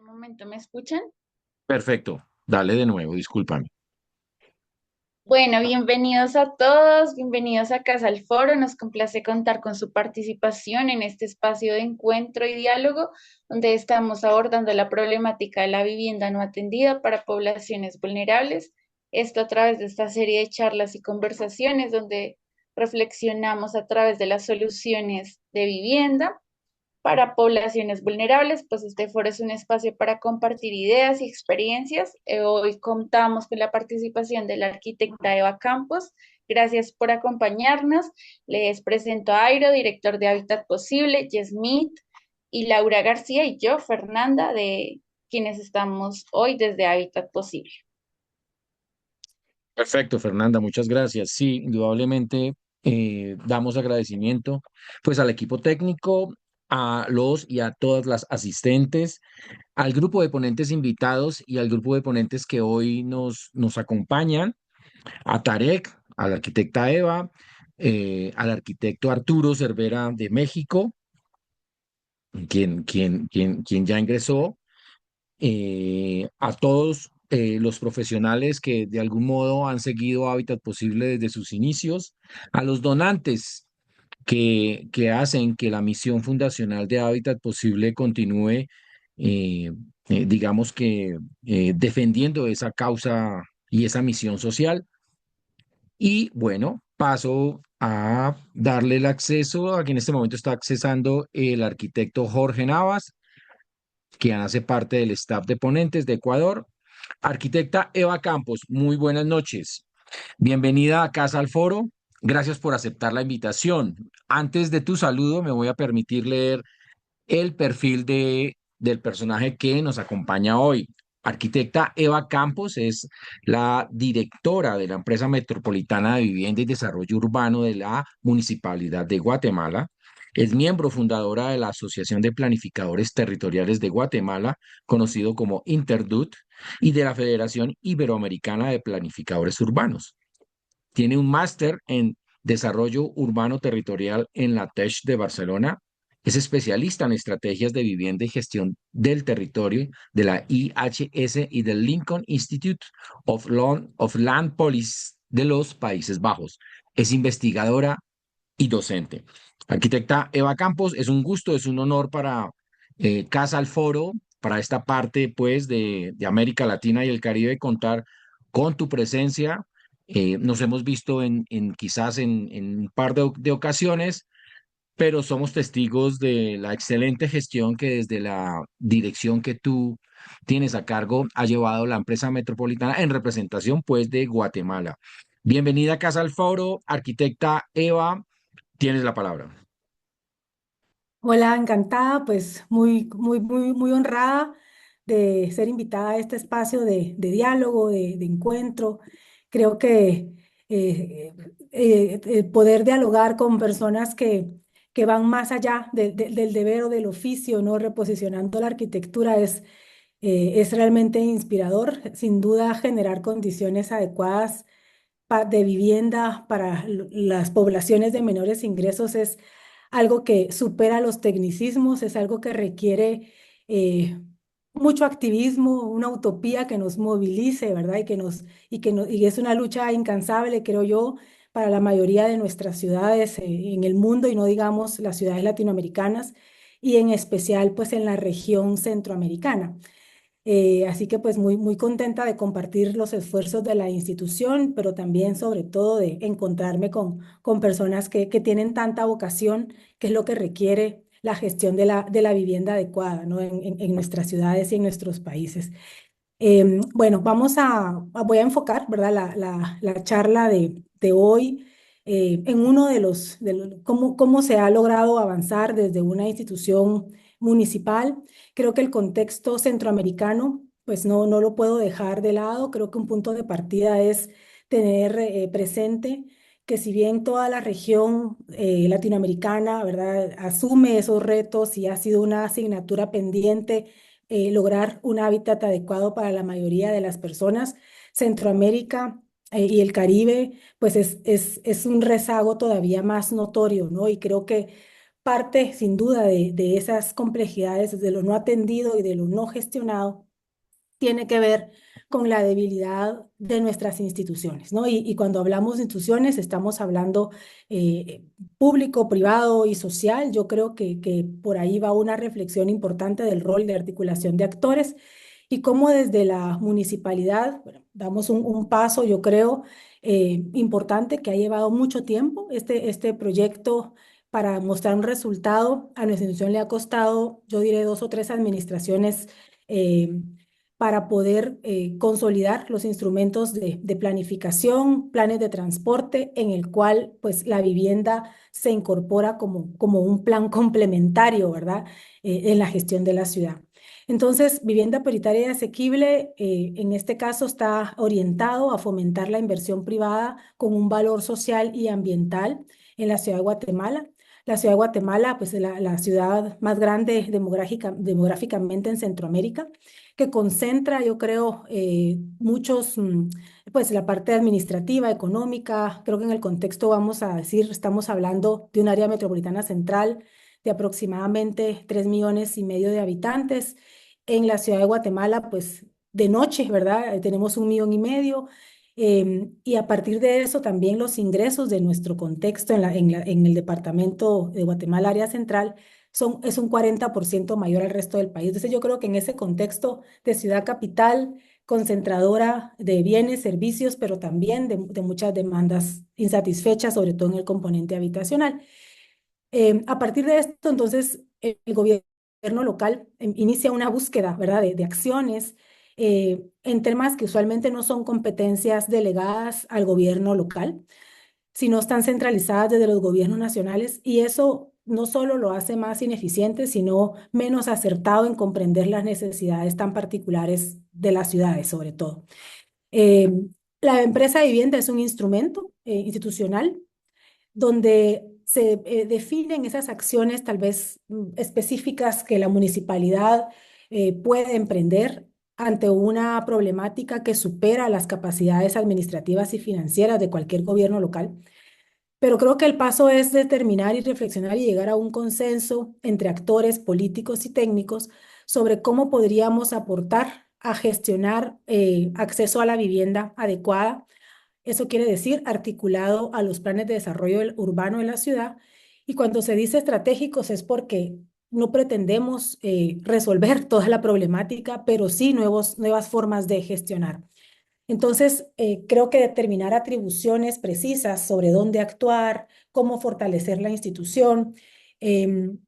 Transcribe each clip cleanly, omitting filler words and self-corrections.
Momento, ¿me escuchan? Perfecto. Dale de nuevo, discúlpame. Bueno, bienvenidos a todos, bienvenidos a Casa al Foro. Nos complace contar con su participación en este espacio de encuentro y diálogo, donde estamos abordando la problemática de la vivienda no atendida para poblaciones vulnerables. Esto a través de esta serie de charlas y conversaciones, donde reflexionamos a través de las soluciones de vivienda para poblaciones vulnerables, pues este foro es un espacio para compartir ideas y experiencias. Hoy contamos con la participación de la arquitecta Eva Campos. Gracias por acompañarnos. Les presento a Airo, director de Hábitat Posible, Yesmith y Laura García y yo, Fernanda, de quienes estamos hoy desde Hábitat Posible. Perfecto, Fernanda, muchas gracias. Sí, indudablemente damos agradecimiento pues al equipo técnico, a los y a todas las asistentes, al grupo de ponentes invitados y al grupo de ponentes que hoy nos acompañan, a Tarek, a la arquitecta Eva, al arquitecto Arturo Cervera de México, quien ya ingresó, a todos los profesionales que de algún modo han seguido Hábitat Posible desde sus inicios, a los donantes que hacen que la misión fundacional de Hábitat Posible continúe, eh, digamos que defendiendo esa causa y esa misión social. Y bueno, paso a darle el acceso a quien en este momento está accesando el arquitecto Jorge Navas, quien hace parte del staff de ponentes de Ecuador. Arquitecta Eva Campos, muy buenas noches. Bienvenida a Casa al Foro. Gracias por aceptar la invitación. Antes de tu saludo, me voy a permitir leer el perfil del personaje que nos acompaña hoy. Arquitecta Eva Campos es la directora de la empresa metropolitana de vivienda y desarrollo urbano de la Municipalidad de Guatemala. Es miembro fundadora de la Asociación de Planificadores Territoriales de Guatemala, conocido como Interdut, y de la Federación Iberoamericana de Planificadores Urbanos. Tiene un máster en Desarrollo Urbano Territorial en la TEC de Barcelona. Es especialista en estrategias de vivienda y gestión del territorio de la IHS y del Lincoln Institute of Land Policy de los Países Bajos. Es investigadora y docente. Arquitecta Eva Campos, es un gusto, es un honor para Casa al Foro, para esta parte pues de América Latina y el Caribe, contar con tu presencia. Nos hemos visto quizás en un par de ocasiones, pero somos testigos de la excelente gestión que desde la dirección que tú tienes a cargo ha llevado la empresa metropolitana en representación pues de Guatemala. Bienvenida a Casa al Foro, arquitecta Eva, tienes la palabra. Hola, encantada, pues muy honrada de ser invitada a este espacio de diálogo, de encuentro. Creo que el poder dialogar con personas que van más allá del deber o del oficio, ¿no? Reposicionando la arquitectura es realmente inspirador. Sin duda, generar condiciones adecuadas de vivienda para las poblaciones de menores ingresos es algo que supera los tecnicismos, es algo que requiere eh, mucho activismo, una utopía que nos movilice, ¿verdad? Y es una lucha incansable, creo yo, para la mayoría de nuestras ciudades en el mundo y no digamos las ciudades latinoamericanas y en especial pues en la región centroamericana. Así que pues muy contenta de compartir los esfuerzos de la institución, pero también sobre todo de encontrarme con personas que tienen tanta vocación, que es lo que requiere la gestión de la vivienda adecuada, ¿no? En nuestras ciudades y en nuestros países. Bueno, voy a enfocar, ¿verdad? La charla de hoy en uno cómo se ha logrado avanzar desde una institución municipal. Creo que el contexto centroamericano, pues no lo puedo dejar de lado. Creo que un punto de partida es tener presente que si bien toda la región latinoamericana, ¿verdad?, asume esos retos y ha sido una asignatura pendiente lograr un hábitat adecuado para la mayoría de las personas. Centroamérica y el Caribe, pues es un rezago todavía más notorio, ¿no? Y creo que parte sin duda de esas complejidades, de lo no atendido y de lo no gestionado, tiene que ver con la debilidad de nuestras instituciones, ¿no? Y cuando hablamos de instituciones, estamos hablando eh, público, privado y social. Yo creo que por ahí va una reflexión importante del rol de articulación de actores y cómo desde la municipalidad, bueno, damos un paso, yo creo, importante que ha llevado mucho tiempo. Este proyecto para mostrar un resultado a nuestra institución le ha costado, yo diré, 2 o 3 administraciones eh, para poder consolidar los instrumentos de planificación, planes de transporte, en el cual pues la vivienda se incorpora como un plan complementario, ¿verdad? En la gestión de la ciudad. Entonces, vivienda prioritaria y asequible, en este caso está orientado a fomentar la inversión privada con un valor social y ambiental en la ciudad de Guatemala. La ciudad de Guatemala, pues la ciudad más grande demográficamente en Centroamérica, que concentra, yo creo, pues la parte administrativa, económica. Creo que en el contexto vamos a decir, estamos hablando de un área metropolitana central de aproximadamente 3,5 millones de habitantes. En la ciudad de Guatemala, pues de noche, ¿verdad? Tenemos 1,5 millones. Y a partir de eso también los ingresos de nuestro contexto en el departamento de Guatemala, área central, es un 40% mayor al resto del país. Entonces yo creo que en ese contexto de ciudad capital, concentradora de bienes, servicios, pero también de muchas demandas insatisfechas, sobre todo en el componente habitacional. A partir de esto, entonces, el gobierno local inicia una búsqueda, ¿verdad?, de acciones en temas que usualmente no son competencias delegadas al gobierno local, sino están centralizadas desde los gobiernos nacionales, y eso no solo lo hace más ineficiente, sino menos acertado en comprender las necesidades tan particulares de las ciudades, sobre todo. Eh, la empresa de vivienda es un instrumento institucional donde se definen esas acciones tal vez específicas que la municipalidad puede emprender ante una problemática que supera las capacidades administrativas y financieras de cualquier gobierno local. Pero creo que el paso es determinar y reflexionar y llegar a un consenso entre actores políticos y técnicos sobre cómo podríamos aportar a gestionar acceso a la vivienda adecuada. Eso quiere decir articulado a los planes de desarrollo urbano de la ciudad. Y cuando se dice estratégicos es porque no pretendemos resolver toda la problemática, pero sí nuevas formas de gestionar. Entonces, creo que determinar atribuciones precisas sobre dónde actuar, cómo fortalecer la institución, em,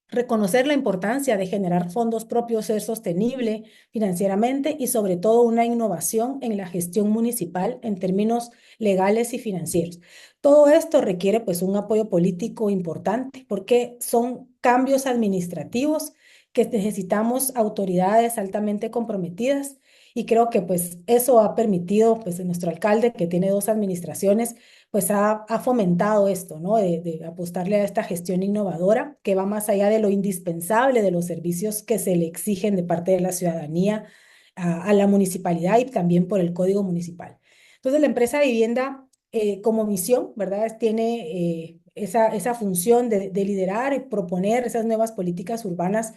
reconocer la importancia de generar fondos propios, ser sostenible financieramente y sobre todo una innovación en la gestión municipal en términos legales y financieros. Todo esto requiere pues un apoyo político importante porque son cambios administrativos que necesitamos autoridades altamente comprometidas, y creo que pues eso ha permitido pues nuestro alcalde, que tiene 2 administraciones, pues ha fomentado esto, ¿no? De apostarle a esta gestión innovadora que va más allá de lo indispensable de los servicios que se le exigen de parte de la ciudadanía a la municipalidad y también por el código municipal. Entonces, la empresa de vivienda como misión, ¿verdad? Tiene esa función de liderar y proponer esas nuevas políticas urbanas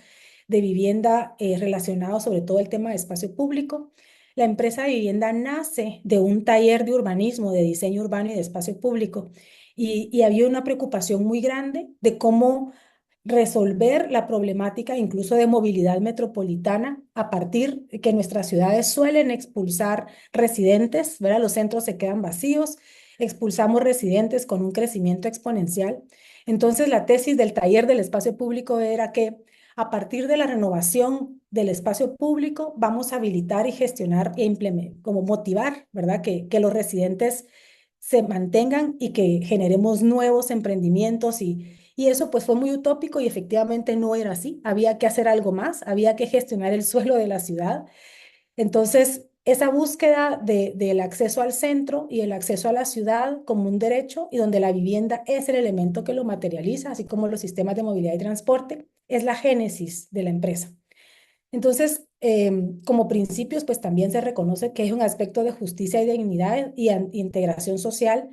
de vivienda relacionadas sobre todo el tema de espacio público. La empresa de vivienda nace de un taller de urbanismo, de diseño urbano y de espacio público, y había una preocupación muy grande de cómo resolver la problemática incluso de movilidad metropolitana a partir de que nuestras ciudades suelen expulsar residentes, ¿verdad? Los centros se quedan vacíos, expulsamos residentes con un crecimiento exponencial. Entonces, la tesis del taller del espacio público era que a partir de la renovación del espacio público, vamos a habilitar y gestionar e implementar, como motivar, ¿verdad? Que los residentes se mantengan y que generemos nuevos emprendimientos, y eso pues fue muy utópico y efectivamente no era así. Había que hacer algo más, había que gestionar el suelo de la ciudad. Entonces, esa búsqueda del acceso al centro y el acceso a la ciudad como un derecho, y donde la vivienda es el elemento que lo materializa, así como los sistemas de movilidad y transporte, es la génesis de la empresa. Entonces, como principios, pues también se reconoce que hay un aspecto de justicia y dignidad y integración social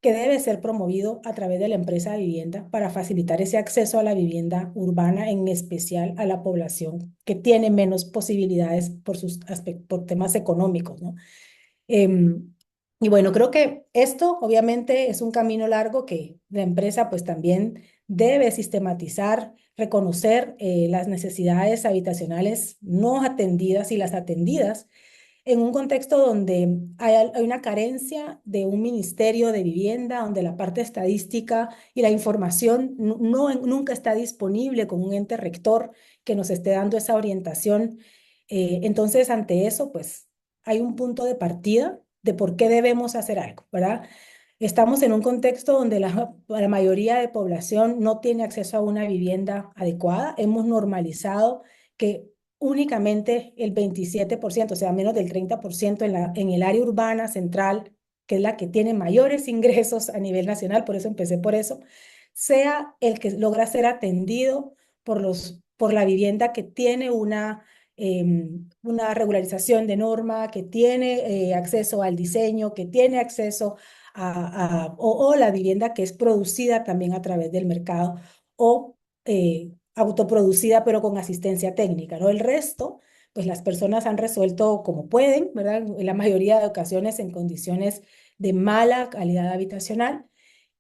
que debe ser promovido a través de la empresa de vivienda para facilitar ese acceso a la vivienda urbana, en especial a la población que tiene menos posibilidades por por temas económicos, ¿no? Em, y bueno, creo que esto obviamente es un camino largo que la empresa pues también debe sistematizar, reconocer las necesidades habitacionales no atendidas y las atendidas en un contexto donde hay una carencia de un ministerio de vivienda, donde la parte estadística y la información nunca está disponible con un ente rector que nos esté dando esa orientación. Entonces, ante eso, pues hay un punto de partida de por qué debemos hacer algo, ¿verdad? Estamos en un contexto donde la mayoría de población no tiene acceso a una vivienda adecuada. Hemos normalizado que únicamente el 27%, o sea, menos del 30% en el área urbana central, que es la que tiene mayores ingresos a nivel nacional, por eso empecé por eso, sea el que logra ser atendido por la vivienda que tiene una regularización de norma, que tiene acceso al diseño, que tiene acceso o la vivienda que es producida también a través del mercado o autoproducida pero con asistencia técnica, ¿no? El resto, pues las personas han resuelto como pueden, ¿verdad? En la mayoría de ocasiones en condiciones de mala calidad habitacional.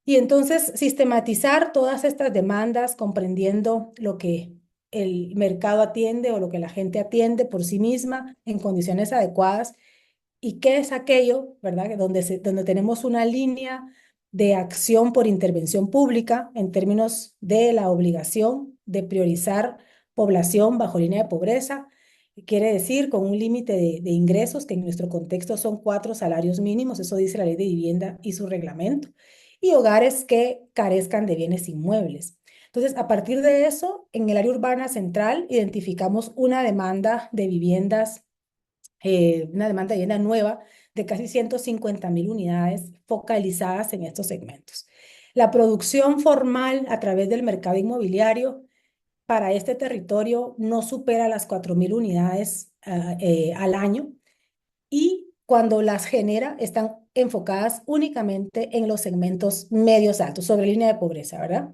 Y entonces sistematizar todas estas demandas, comprendiendo lo que el mercado atiende o lo que la gente atiende por sí misma en condiciones adecuadas y qué es aquello, ¿verdad? Donde tenemos una línea de acción por intervención pública en términos de la obligación de priorizar población bajo línea de pobreza. Quiere decir con un límite de ingresos que en nuestro contexto son 4 salarios mínimos, eso dice la ley de vivienda y su reglamento, y hogares que carezcan de bienes inmuebles. Entonces, a partir de eso, en el área urbana central identificamos una demanda de vivienda nueva de casi 150.000 unidades focalizadas en estos segmentos. La producción formal a través del mercado inmobiliario para este territorio no supera las 4.000 unidades al año, y cuando las genera están enfocadas únicamente en los segmentos medios altos, sobre línea de pobreza, ¿verdad?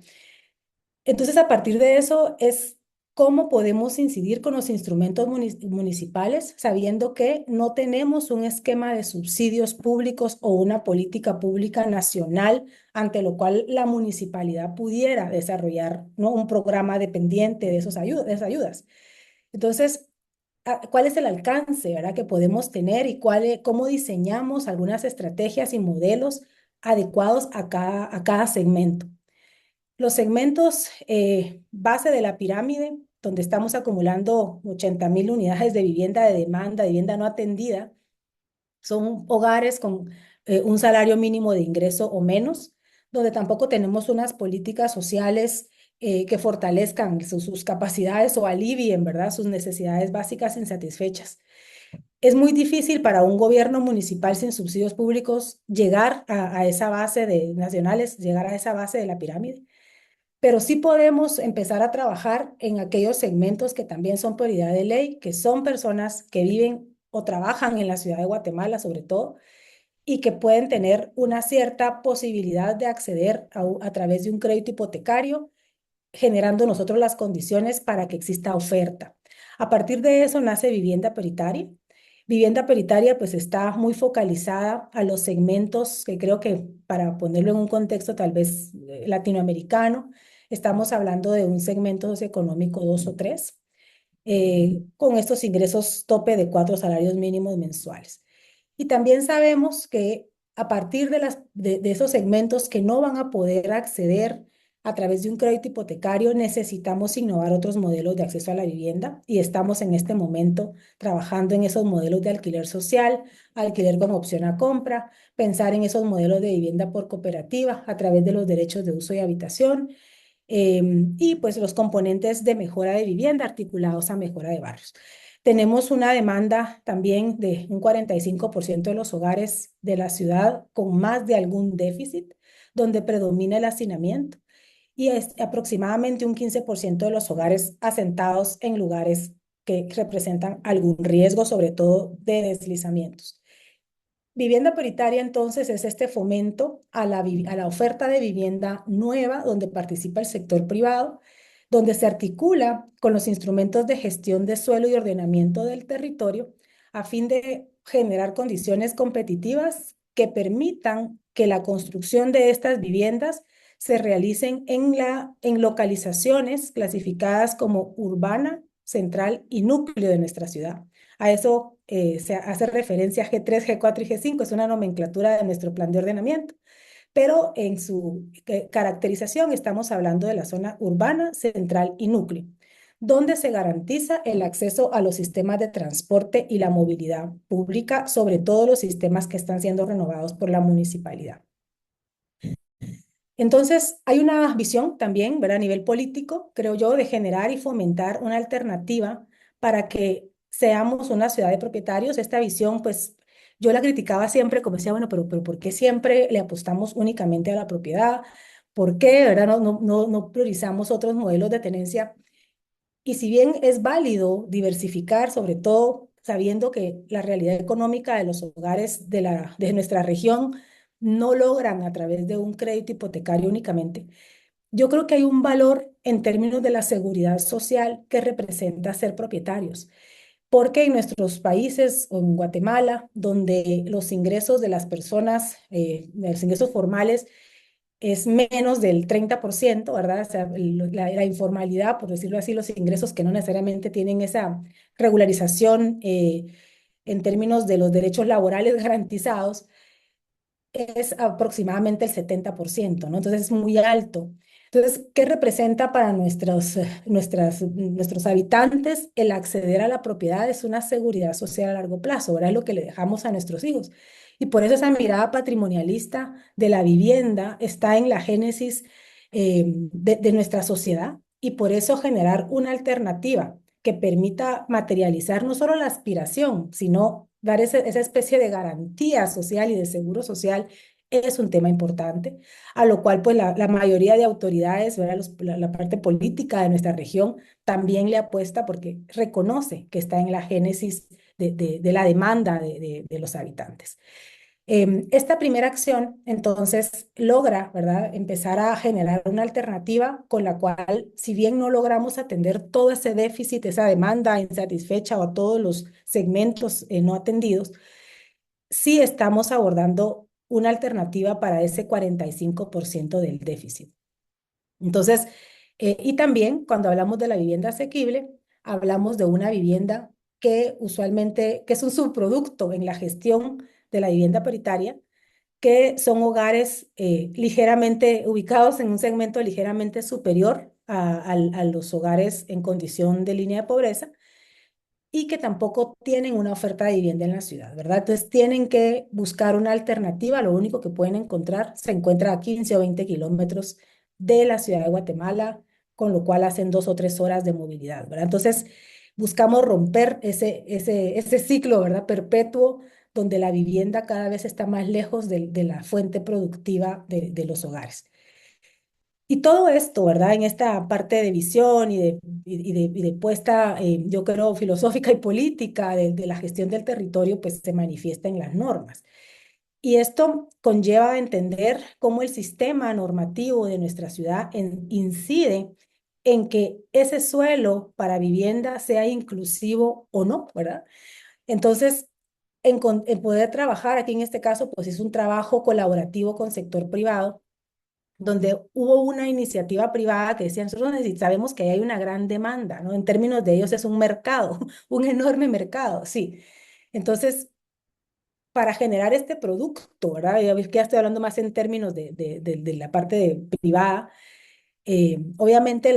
Entonces, a partir de eso es cómo podemos incidir con los instrumentos municipales, sabiendo que no tenemos un esquema de subsidios públicos o una política pública nacional ante lo cual la municipalidad pudiera desarrollar, ¿no?, un programa dependiente de de esas ayudas. Entonces, ¿cuál es el alcance, verdad, que podemos tener y cómo diseñamos algunas estrategias y modelos adecuados a cada segmento? Los segmentos base de la pirámide, donde estamos acumulando 80.000 unidades de vivienda de demanda, de vivienda no atendida, son hogares con un salario mínimo de ingreso o menos, donde tampoco tenemos unas políticas sociales que fortalezcan sus capacidades o alivien, ¿verdad?, sus necesidades básicas insatisfechas. Es muy difícil para un gobierno municipal sin subsidios públicos llegar a esa base de nacionales, llegar a esa base de la pirámide, pero sí podemos empezar a trabajar en aquellos segmentos que también son prioridad de ley, que son personas que viven o trabajan en la ciudad de Guatemala, sobre todo, y que pueden tener una cierta posibilidad de acceder a través de un crédito hipotecario, generando nosotros las condiciones para que exista oferta. A partir de eso nace vivienda paritaria. Vivienda paritaria pues está muy focalizada a los segmentos que creo que, para ponerlo en un contexto tal vez latinoamericano, estamos hablando de un segmento socioeconómico 2 o 3, con estos ingresos tope de 4 salarios mínimos mensuales. Y también sabemos que a partir de esos segmentos que no van a poder acceder a través de un crédito hipotecario, necesitamos innovar otros modelos de acceso a la vivienda, y estamos en este momento trabajando en esos modelos de alquiler social, alquiler con opción a compra, pensar en esos modelos de vivienda por cooperativa a través de los derechos de uso y habitación, y pues los componentes de mejora de vivienda articulados a mejora de barrios. Tenemos una demanda también de un 45% de los hogares de la ciudad con más de algún déficit, donde predomina el hacinamiento, y es aproximadamente un 15% de los hogares asentados en lugares que representan algún riesgo, sobre todo de deslizamientos. vivienda prioritaria entonces es este fomento a a la oferta de vivienda nueva donde participa el sector privado, donde se articula con los instrumentos de gestión de suelo y ordenamiento del territorio a fin de generar condiciones competitivas que permitan que la construcción de estas viviendas se realicen en localizaciones clasificadas como urbana, central y núcleo de nuestra ciudad. A eso se hace referencia G3, G4 y G5, es una nomenclatura de nuestro plan de ordenamiento, pero en su caracterización estamos hablando de la zona urbana, central y núcleo, donde se garantiza el acceso a los sistemas de transporte y la movilidad pública, sobre todo los sistemas que están siendo renovados por la municipalidad. Entonces, hay una visión también, ¿verdad? A nivel político, creo yo, de generar y fomentar una alternativa para que seamos una ciudad de propietarios. Esta visión, pues, yo la criticaba siempre como decía, bueno, pero ¿por qué siempre le apostamos únicamente a la propiedad? ¿Por qué, verdad? No priorizamos otros modelos de tenencia. Y si bien es válido diversificar, sobre todo sabiendo que la realidad económica de los hogares de nuestra región no logran a través de un crédito hipotecario únicamente, yo creo que hay un valor en términos de la seguridad social que representa ser propietarios. Porque en nuestros países, o en Guatemala, donde los ingresos de las personas, los ingresos formales, es menos del 30%, ¿verdad? O sea, la informalidad, por decirlo así, los ingresos que no necesariamente tienen esa regularización en términos de los derechos laborales garantizados, es aproximadamente el 70%, ¿no? Entonces es muy alto. Entonces, ¿qué representa para nuestros habitantes el acceder a la propiedad? Es una seguridad social a largo plazo, ¿verdad? Es lo que le dejamos a nuestros hijos. Y por eso esa mirada patrimonialista de la vivienda está en la génesis de nuestra sociedad y por eso generar una alternativa que permita materializar no solo la aspiración, sino dar esa especie de garantía social y de seguro social es un tema importante, a lo cual pues la mayoría de autoridades, ¿verdad? La parte política de nuestra región también le apuesta porque reconoce que está en la génesis de la demanda de los habitantes. Esta primera acción, entonces, logra, ¿verdad?, empezar a generar una alternativa con la cual, si bien no logramos atender todo ese déficit, esa demanda insatisfecha o a todos los segmentos no atendidos, sí estamos abordando una alternativa para ese 45% del déficit. Entonces, y también cuando hablamos de la vivienda asequible, hablamos de una vivienda que usualmente, que es un subproducto en la gestión de la vivienda paritaria, que son hogares ligeramente ubicados en un segmento ligeramente superior a los hogares en condición de línea de pobreza y que tampoco tienen una oferta de vivienda en la ciudad, ¿verdad? Entonces tienen que buscar una alternativa, lo único que pueden encontrar se encuentra a 15 o 20 kilómetros de la ciudad de Guatemala, con lo cual hacen 2 o 3 horas de movilidad, ¿verdad? Entonces buscamos romper ese ciclo, ¿verdad? Perpetuo, donde la vivienda cada vez está más lejos de la fuente productiva de los hogares. Y todo esto, ¿verdad? En esta parte de visión y de puesta, yo creo, filosófica y política de la gestión del territorio, pues se manifiesta en las normas. Y esto conlleva a entender cómo el sistema normativo de nuestra ciudad incide en que ese suelo para vivienda sea inclusivo o no, ¿verdad? Entonces, en poder trabajar, aquí en este caso, pues es un trabajo colaborativo con sector privado donde hubo una iniciativa privada que decía, nosotros sabemos que hay una gran demanda, ¿no? En términos de ellos es un mercado, un enorme mercado, sí. Entonces, para generar este producto, ¿verdad? Ya ves que ya estoy hablando más en términos de la parte privada. Obviamente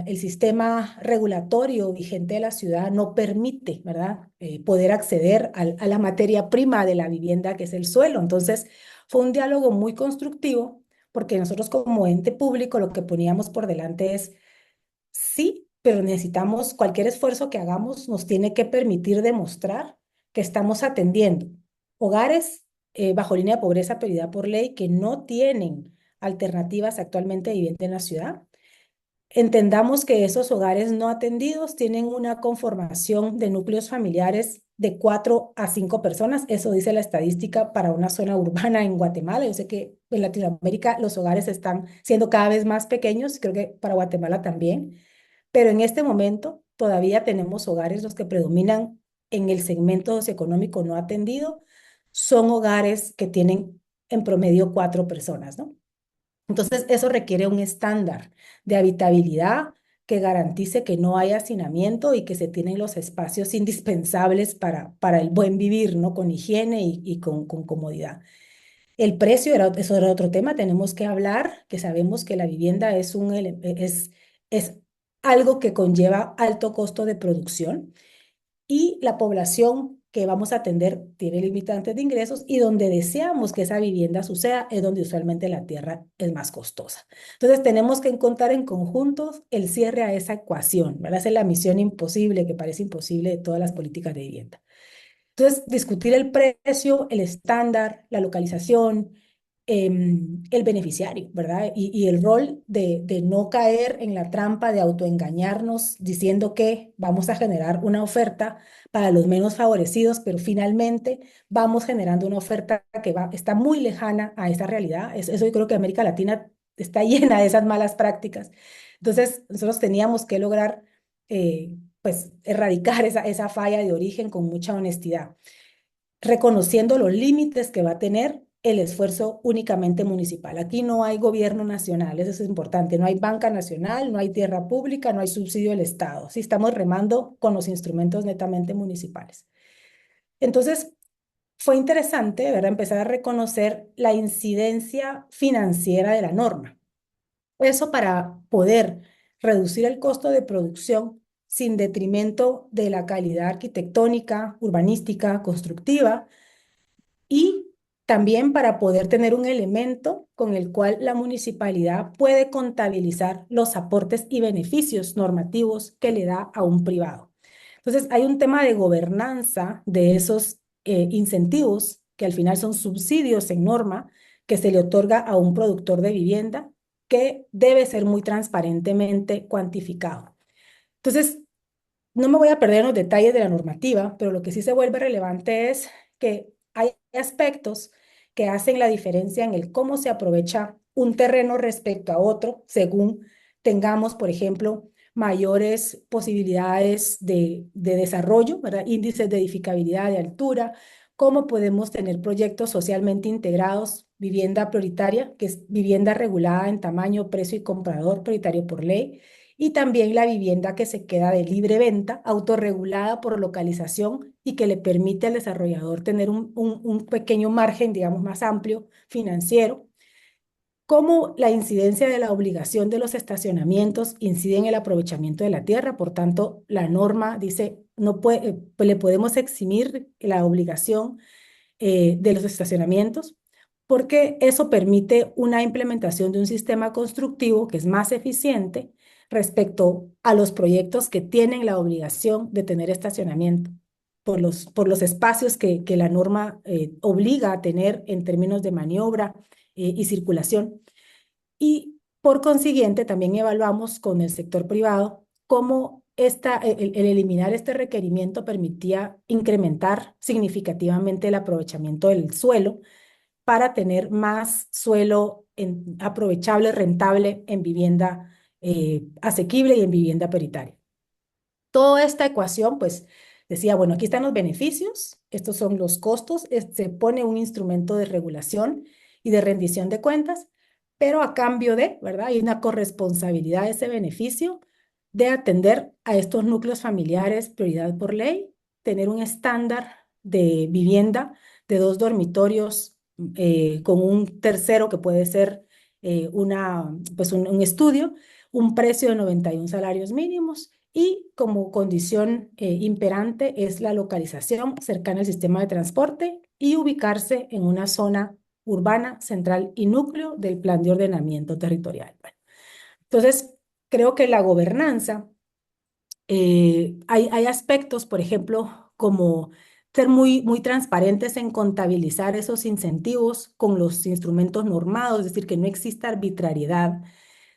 el sistema regulatorio vigente de la ciudad no permite, ¿verdad? Poder acceder a la materia prima de la vivienda, que es el suelo. Entonces, fue un diálogo muy constructivo, porque nosotros como ente público lo que poníamos por delante es, sí, pero necesitamos, cualquier esfuerzo que hagamos nos tiene que permitir demostrar que estamos atendiendo hogares bajo línea de pobreza pedida por ley que no tienen alternativas actualmente de vivienda en la ciudad. Entendamos que esos hogares no atendidos tienen una conformación de núcleos familiares de 4 a 5 personas. Eso dice la estadística para una zona urbana en Guatemala. Yo sé que en Latinoamérica los hogares están siendo cada vez más pequeños, creo que para Guatemala también, pero en este momento todavía tenemos hogares, los que predominan en el segmento socioeconómico no atendido, son hogares que tienen en promedio 4 personas, ¿no? Entonces, eso requiere un estándar de habitabilidad que garantice que no hay hacinamiento y que se tienen los espacios indispensables para el buen vivir, ¿no? Con higiene y con comodidad. El precio, eso era otro tema, tenemos que hablar, que sabemos que la vivienda es algo que conlleva alto costo de producción y la población que vamos a atender tiene limitantes de ingresos y donde deseamos que esa vivienda suceda es donde usualmente la tierra es más costosa. Entonces tenemos que encontrar en conjuntos el cierre a esa ecuación, ¿verdad? Esa es la misión imposible, que parece imposible de todas las políticas de vivienda. Entonces, discutir el precio, el estándar, la localización, el beneficiario, ¿verdad? Y el rol de no caer en la trampa de autoengañarnos diciendo que vamos a generar una oferta para los menos favorecidos, pero finalmente vamos generando una oferta que está muy lejana a esa realidad. Eso yo creo que América Latina está llena de esas malas prácticas. Entonces, nosotros teníamos que lograr pues erradicar esa falla de origen con mucha honestidad, reconociendo los límites que va a tener el esfuerzo únicamente municipal. Aquí no hay gobierno nacional, eso es importante, no hay banca nacional, no hay tierra pública, no hay subsidio del Estado. Sí, estamos remando con los instrumentos netamente municipales. Entonces, fue interesante, ¿verdad?, empezar a reconocer la incidencia financiera de la norma. Eso para poder reducir el costo de producción sin detrimento de la calidad arquitectónica, urbanística, constructiva, y también para poder tener un elemento con el cual la municipalidad puede contabilizar los aportes y beneficios normativos que le da a un privado. Entonces, hay un tema de gobernanza de esos incentivos, que al final son subsidios en norma, que se le otorga a un productor de vivienda, que debe ser muy transparentemente cuantificado. Entonces, no me voy a perder en los detalles de la normativa, pero lo que sí se vuelve relevante es que hay aspectos que hacen la diferencia en el cómo se aprovecha un terreno respecto a otro, según tengamos, por ejemplo, mayores posibilidades de desarrollo, ¿verdad? Índices de edificabilidad de altura, cómo podemos tener proyectos socialmente integrados, vivienda prioritaria, que es vivienda regulada en tamaño, precio y comprador prioritario por ley, y también la vivienda que se queda de libre venta, autorregulada por localización y que le permite al desarrollador tener un pequeño margen, digamos, más amplio financiero. Cómo la incidencia de la obligación de los estacionamientos incide en el aprovechamiento de la tierra. Por tanto, la norma dice, no puede, pues le podemos eximir la obligación de los estacionamientos, porque eso permite una implementación de un sistema constructivo que es más eficiente respecto a los proyectos que tienen la obligación de tener estacionamiento, por los espacios que la norma obliga a tener en términos de maniobra y circulación. Y por consiguiente, también evaluamos con el sector privado cómo el eliminar este requerimiento permitía incrementar significativamente el aprovechamiento del suelo para tener más suelo aprovechable, rentable en vivienda asequible y en vivienda paritaria. Toda esta ecuación, pues, decía, bueno, aquí están los beneficios, estos son los costos, se pone un instrumento de regulación y de rendición de cuentas, pero a cambio de, ¿verdad? Hay una corresponsabilidad de ese beneficio de atender a estos núcleos familiares, prioridad por ley, tener un estándar de vivienda de 2 dormitorios con un tercero que puede ser pues un estudio, un precio de 91 salarios mínimos y como condición imperante es la localización cercana al sistema de transporte y ubicarse en una zona urbana, central y núcleo del plan de ordenamiento territorial. Bueno, entonces, creo que la gobernanza, hay aspectos, por ejemplo, como ser muy, muy transparentes en contabilizar esos incentivos con los instrumentos normados, es decir, que no exista arbitrariedad,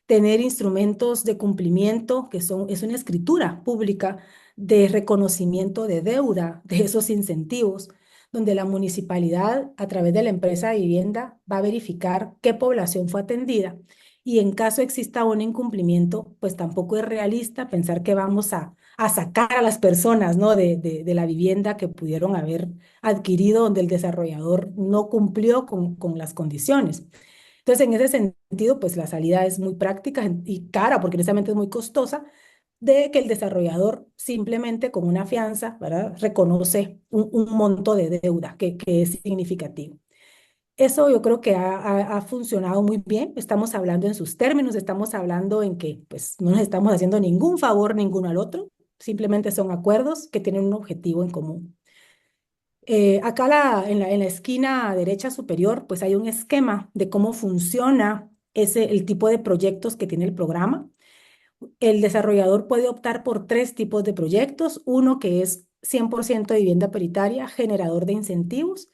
tener instrumentos de cumplimiento, es una escritura pública de reconocimiento de deuda de esos incentivos, donde la municipalidad, a través de la empresa de vivienda, va a verificar qué población fue atendida. Y en caso exista un incumplimiento, pues tampoco es realista pensar que vamos a sacar a las personas, ¿no? de la vivienda que pudieron haber adquirido, donde el desarrollador no cumplió con las condiciones. Entonces, en ese sentido, pues la salida es muy práctica y cara, porque precisamente es muy costosa, de que el desarrollador simplemente con una fianza, ¿verdad? Reconoce un monto de deuda que es significativo. Eso yo creo que ha funcionado muy bien. Estamos hablando en sus términos, estamos hablando en que pues, no nos estamos haciendo ningún favor ninguno al otro, simplemente son acuerdos que tienen un objetivo en común. Acá en la esquina derecha superior, pues hay un esquema de cómo funciona el tipo de proyectos que tiene el programa. El desarrollador puede optar por tres tipos de proyectos. Uno que es 100% de vivienda paritaria, generador de incentivos.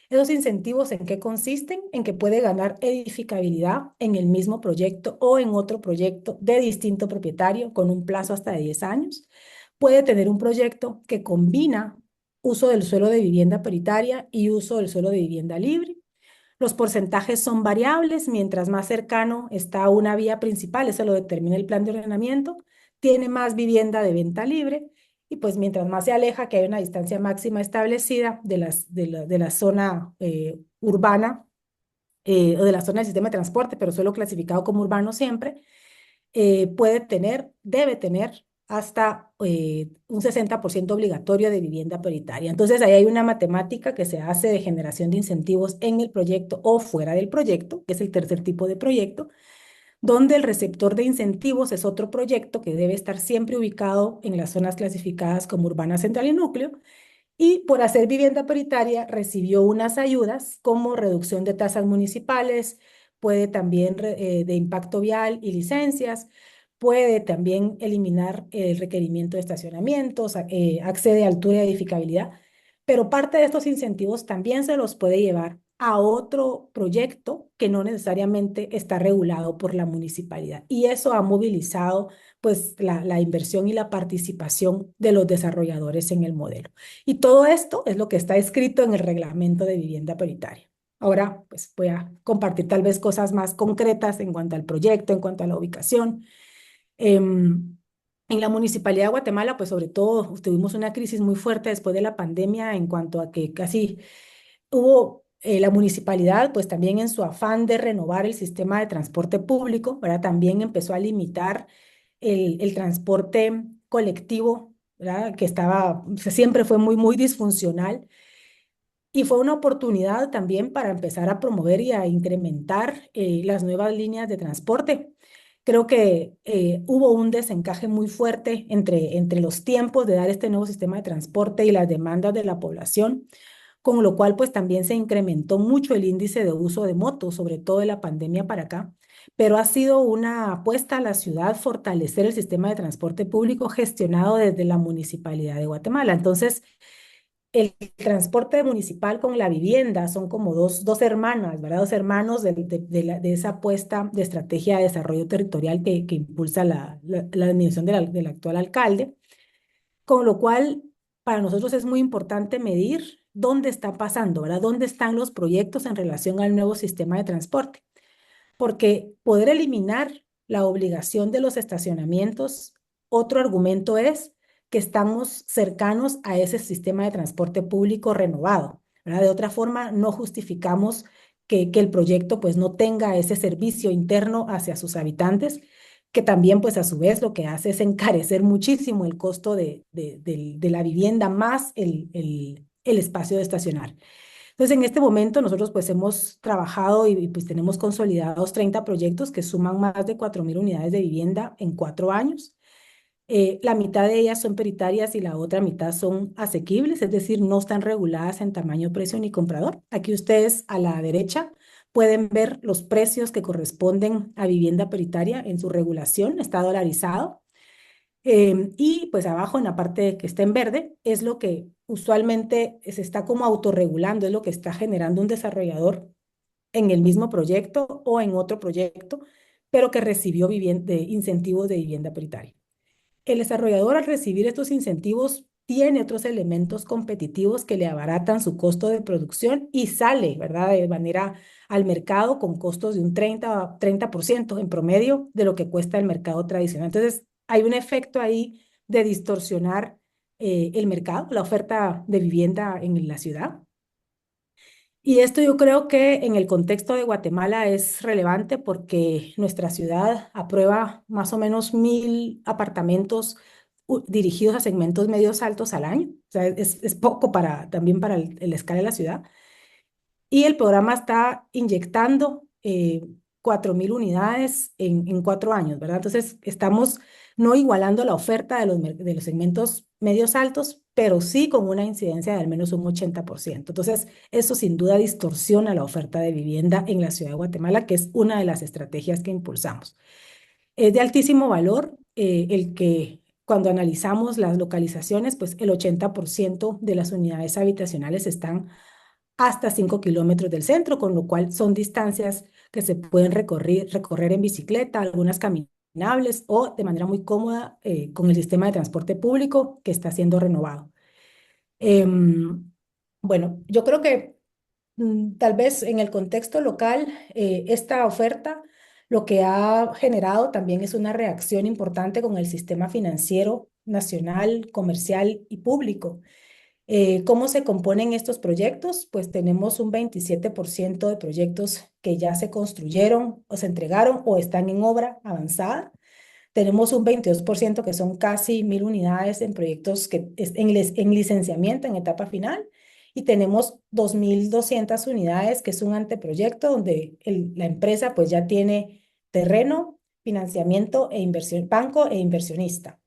¿Esos incentivos en qué consisten? En que puede ganar edificabilidad en el mismo proyecto o en otro proyecto de distinto propietario con un plazo hasta de 10 años. Puede tener un proyecto que combina uso del suelo de vivienda paritaria y uso del suelo de vivienda libre. Los porcentajes son variables, mientras más cercano está a una vía principal, eso lo determina el plan de ordenamiento, tiene más vivienda de venta libre y pues mientras más se aleja, que hay una distancia máxima establecida de la zona urbana o de la zona del sistema de transporte, pero solo clasificado como urbano siempre, debe tener hasta un 60% obligatorio de vivienda prioritaria. Entonces, ahí hay una matemática que se hace de generación de incentivos en el proyecto o fuera del proyecto, que es el tercer tipo de proyecto, donde el receptor de incentivos es otro proyecto que debe estar siempre ubicado en las zonas clasificadas como urbana, central y núcleo, y por hacer vivienda prioritaria recibió unas ayudas como reducción de tasas municipales, puede también de impacto vial y licencias, puede también eliminar el requerimiento de estacionamientos, accede a altura y edificabilidad, pero parte de estos incentivos también se los puede llevar a otro proyecto que no necesariamente está regulado por la municipalidad. Y eso ha movilizado pues la inversión y la participación de los desarrolladores en el modelo. Y todo esto es lo que está escrito en el reglamento de vivienda prioritaria. Ahora, pues voy a compartir tal vez cosas más concretas en cuanto al proyecto, en cuanto a la ubicación. En la Municipalidad de Guatemala, pues sobre todo tuvimos una crisis muy fuerte después de la pandemia en cuanto a que casi hubo la municipalidad, pues también en su afán de renovar el sistema de transporte público, ¿verdad? También empezó a limitar el transporte colectivo, ¿verdad? Que estaba, o sea, siempre fue muy disfuncional. Y fue una oportunidad también para empezar a promover y a incrementar las nuevas líneas de transporte. Creo que hubo un desencaje muy fuerte entre los tiempos de dar este nuevo sistema de transporte y las demandas de la población, con lo cual pues también se incrementó mucho el índice de uso de motos, sobre todo de la pandemia para acá. Pero ha sido una apuesta a la ciudad fortalecer el sistema de transporte público gestionado desde la Municipalidad de Guatemala. Entonces, el transporte municipal con la vivienda son como dos hermanas, ¿verdad? Dos hermanos de esa apuesta de estrategia de desarrollo territorial que impulsa la administración del actual alcalde, con lo cual para nosotros es muy importante medir dónde está pasando, ¿verdad? Dónde están los proyectos en relación al nuevo sistema de transporte, porque poder eliminar la obligación de los estacionamientos, otro argumento es que estamos cercanos a ese sistema de transporte público renovado, ¿verdad? De otra forma, no justificamos que el proyecto pues no tenga ese servicio interno hacia sus habitantes, que también pues a su vez lo que hace es encarecer muchísimo el costo de la vivienda más el espacio de estacionar. Entonces, en este momento nosotros pues hemos trabajado y pues tenemos consolidados 30 proyectos que suman más de 4.000 unidades de vivienda en 4 años. La mitad de ellas son paritarias y la otra mitad son asequibles, es decir, no están reguladas en tamaño, precio ni comprador. Aquí ustedes a la derecha pueden ver los precios que corresponden a vivienda paritaria en su regulación, está dolarizado. Y pues abajo en la parte que está en verde es lo que usualmente se está como autorregulando, es lo que está generando un desarrollador en el mismo proyecto o en otro proyecto, pero que recibió incentivos de vivienda prioritaria. El desarrollador, al recibir estos incentivos, tiene otros elementos competitivos que le abaratan su costo de producción y sale, ¿verdad?, de manera al mercado con costos de un 30% en promedio de lo que cuesta el mercado tradicional. Entonces, hay un efecto ahí de distorsionar el mercado, la oferta de vivienda en la ciudad. Y esto yo creo que en el contexto de Guatemala es relevante porque nuestra ciudad aprueba más o menos 1.000 apartamentos dirigidos a segmentos medios altos al año. O sea, es poco también para la escala de la ciudad. Y el programa está inyectando 4.000 unidades en 4 años, ¿verdad? Entonces, estamos no igualando la oferta de los segmentos medios altos, pero sí con una incidencia de al menos un 80%. Entonces, eso sin duda distorsiona la oferta de vivienda en la ciudad de Guatemala, que es una de las estrategias que impulsamos. Es de altísimo valor el que cuando analizamos las localizaciones, pues el 80% de las unidades habitacionales están hasta 5 kilómetros del centro, con lo cual son distancias que se pueden recorrer en bicicleta, algunas caminables o de manera muy cómoda con el sistema de transporte público que está siendo renovado. Bueno, yo creo que tal vez en el contexto local, esta oferta lo que ha generado también es una reacción importante con el sistema financiero nacional, comercial y público. ¿Cómo se componen estos proyectos? Pues tenemos un 27% de proyectos que ya se construyeron o se entregaron o están en obra avanzada. Tenemos un 22% que son casi 1.000 unidades en proyectos en licenciamiento, en etapa final. Y tenemos 2.200 unidades, que es un anteproyecto donde la empresa pues ya tiene terreno, financiamiento e inversión, banco e inversionista.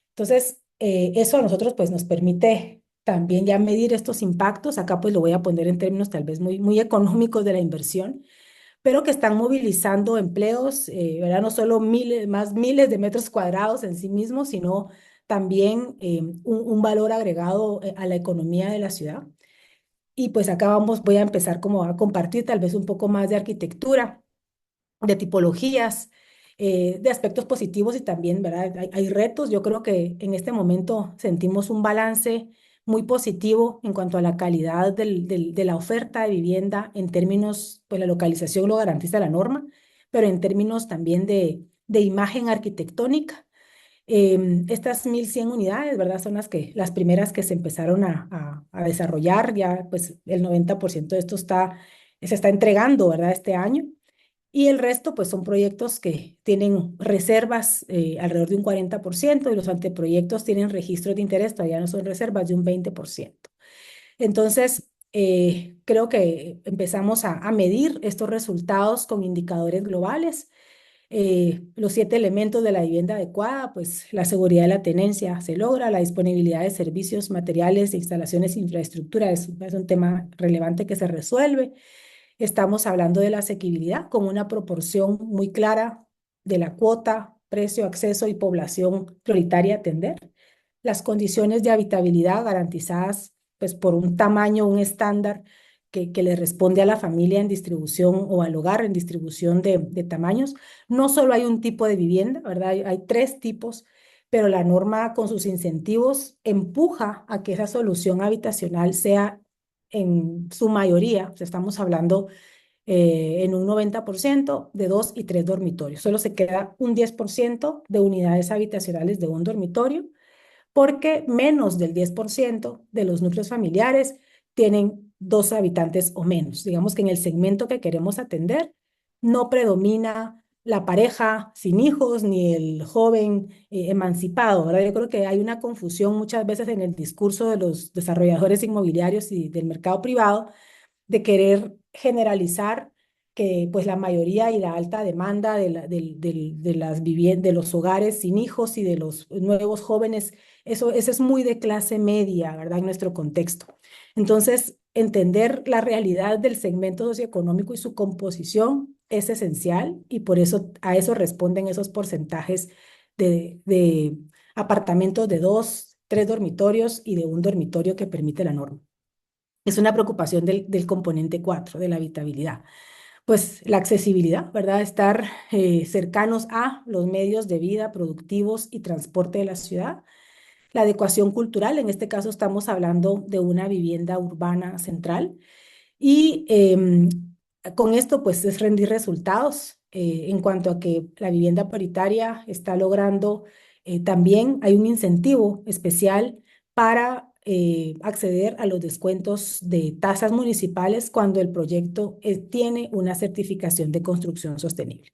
Entonces, eso a nosotros pues nos permite también ya medir estos impactos. Acá pues lo voy a poner en términos tal vez muy, muy económicos de la inversión, pero que están movilizando empleos, ¿verdad? No solo miles de metros cuadrados en sí mismos, sino también un valor agregado a la economía de la ciudad. Y pues acá voy a empezar como a compartir tal vez un poco más de arquitectura, de tipologías, de aspectos positivos y también, ¿verdad? Hay retos. Yo creo que en este momento sentimos un balance muy positivo en cuanto a la calidad de la oferta de vivienda en términos, pues la localización lo garantiza la norma, pero en términos también de imagen arquitectónica. Estas 1.100 unidades, ¿verdad? Son las primeras que se empezaron a desarrollar. Ya, pues, el 90% de esto se está entregando, ¿verdad? Este año. Y el resto, pues, son proyectos que tienen reservas alrededor de un 40% y los anteproyectos tienen registros de interés, todavía no son reservas, de un 20%. Entonces, creo que empezamos a medir estos resultados con indicadores globales. Los 7 elementos de la vivienda adecuada, pues la seguridad de la tenencia se logra, la disponibilidad de servicios, materiales, instalaciones, infraestructura es un tema relevante que se resuelve. Estamos hablando de la asequibilidad con una proporción muy clara de la cuota, precio, acceso y población prioritaria a atender. Las condiciones de habitabilidad garantizadas pues por un tamaño, un estándar que le responde a la familia en distribución o al hogar en distribución de tamaños. No solo hay un tipo de vivienda, ¿verdad? Hay 3 tipos, pero la norma con sus incentivos empuja a que esa solución habitacional sea en su mayoría, o sea, estamos hablando en un 90% de 2 y 3 dormitorios. Solo se queda un 10% de unidades habitacionales de un dormitorio, porque menos del 10% de los núcleos familiares tienen 2 habitantes o menos. Digamos que en el segmento que queremos atender no predomina la pareja sin hijos ni el joven emancipado, ¿verdad? Yo creo que hay una confusión muchas veces en el discurso de los desarrolladores inmobiliarios y del mercado privado de querer generalizar que pues la mayoría y la alta demanda de los hogares sin hijos y de los nuevos jóvenes, eso es muy de clase media, ¿verdad? En nuestro contexto. Entonces, entender la realidad del segmento socioeconómico y su composición es esencial y por eso a eso responden esos porcentajes de apartamentos de 2, 3 dormitorios y de un dormitorio que permite la norma. Es una preocupación del componente 4 de la habitabilidad. pues la accesibilidad, ¿verdad? Estar cercanos a los medios de vida productivos y transporte de la ciudad. La adecuación cultural, en este caso estamos hablando de una vivienda urbana central y con esto pues es rendir resultados en cuanto a que la vivienda paritaria está logrando, también hay un incentivo especial para acceder a los descuentos de tasas municipales cuando el proyecto tiene una certificación de construcción sostenible.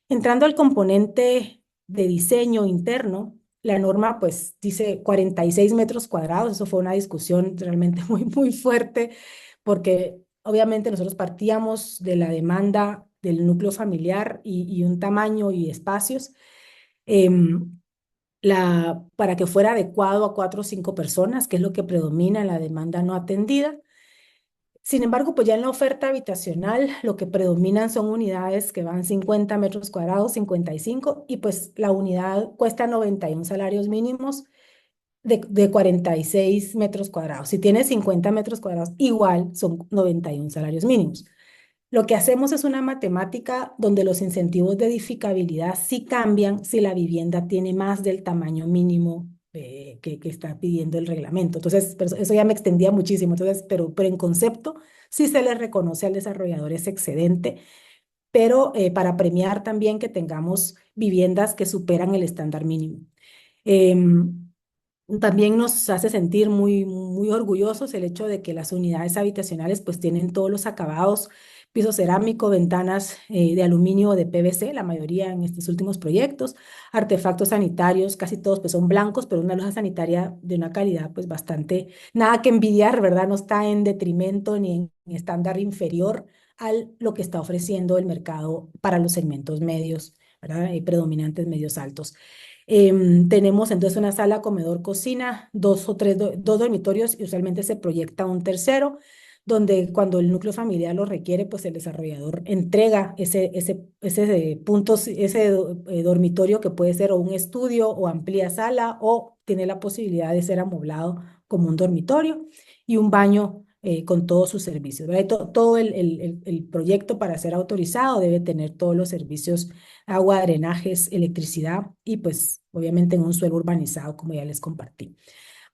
Entrando al componente de diseño interno, la norma pues dice 46 metros cuadrados. Eso fue una discusión realmente muy fuerte porque obviamente nosotros partíamos de la demanda del núcleo familiar y un tamaño y espacios em, para que fuera adecuado a 4 o 5 personas, que es lo que predomina en la demanda no atendida. Sin embargo, pues ya en la oferta habitacional lo que predominan son unidades que van 50 metros cuadrados, 55, y pues la unidad cuesta 91 salarios mínimos de 46 metros cuadrados. Si tienes 50 metros cuadrados, igual son 91 salarios mínimos. Lo que hacemos es una matemática donde los incentivos de edificabilidad sí cambian si la vivienda tiene más del tamaño mínimo que está pidiendo el reglamento. Entonces, pero eso ya me extendía muchísimo. Entonces, pero en concepto sí se le reconoce al desarrollador ese excedente, pero para premiar también que tengamos viviendas que superan el estándar mínimo. Em, También nos hace sentir muy orgullosos el hecho de que las unidades habitacionales pues tienen todos los acabados, piso cerámico, ventanas de aluminio o de PVC, la mayoría en estos últimos proyectos, artefactos sanitarios, casi todos pues son blancos, pero una loja sanitaria de una calidad pues bastante, nada que envidiar, ¿verdad? No está en detrimento ni en estándar inferior a lo que está ofreciendo el mercado para los segmentos medios, ¿verdad? Predominantes medios altos. Tenemos entonces una sala, comedor, cocina, dos dormitorios y usualmente se proyecta un tercero, donde cuando el núcleo familiar lo requiere, pues el desarrollador entrega ese punto, ese dormitorio que puede ser o un estudio o amplia sala o tiene la posibilidad de ser amoblado como un dormitorio y un baño con todos sus servicios, ¿verdad? Y todo el proyecto para ser autorizado debe tener todos los servicios: agua, drenajes, electricidad y pues obviamente en un suelo urbanizado, como ya les compartí.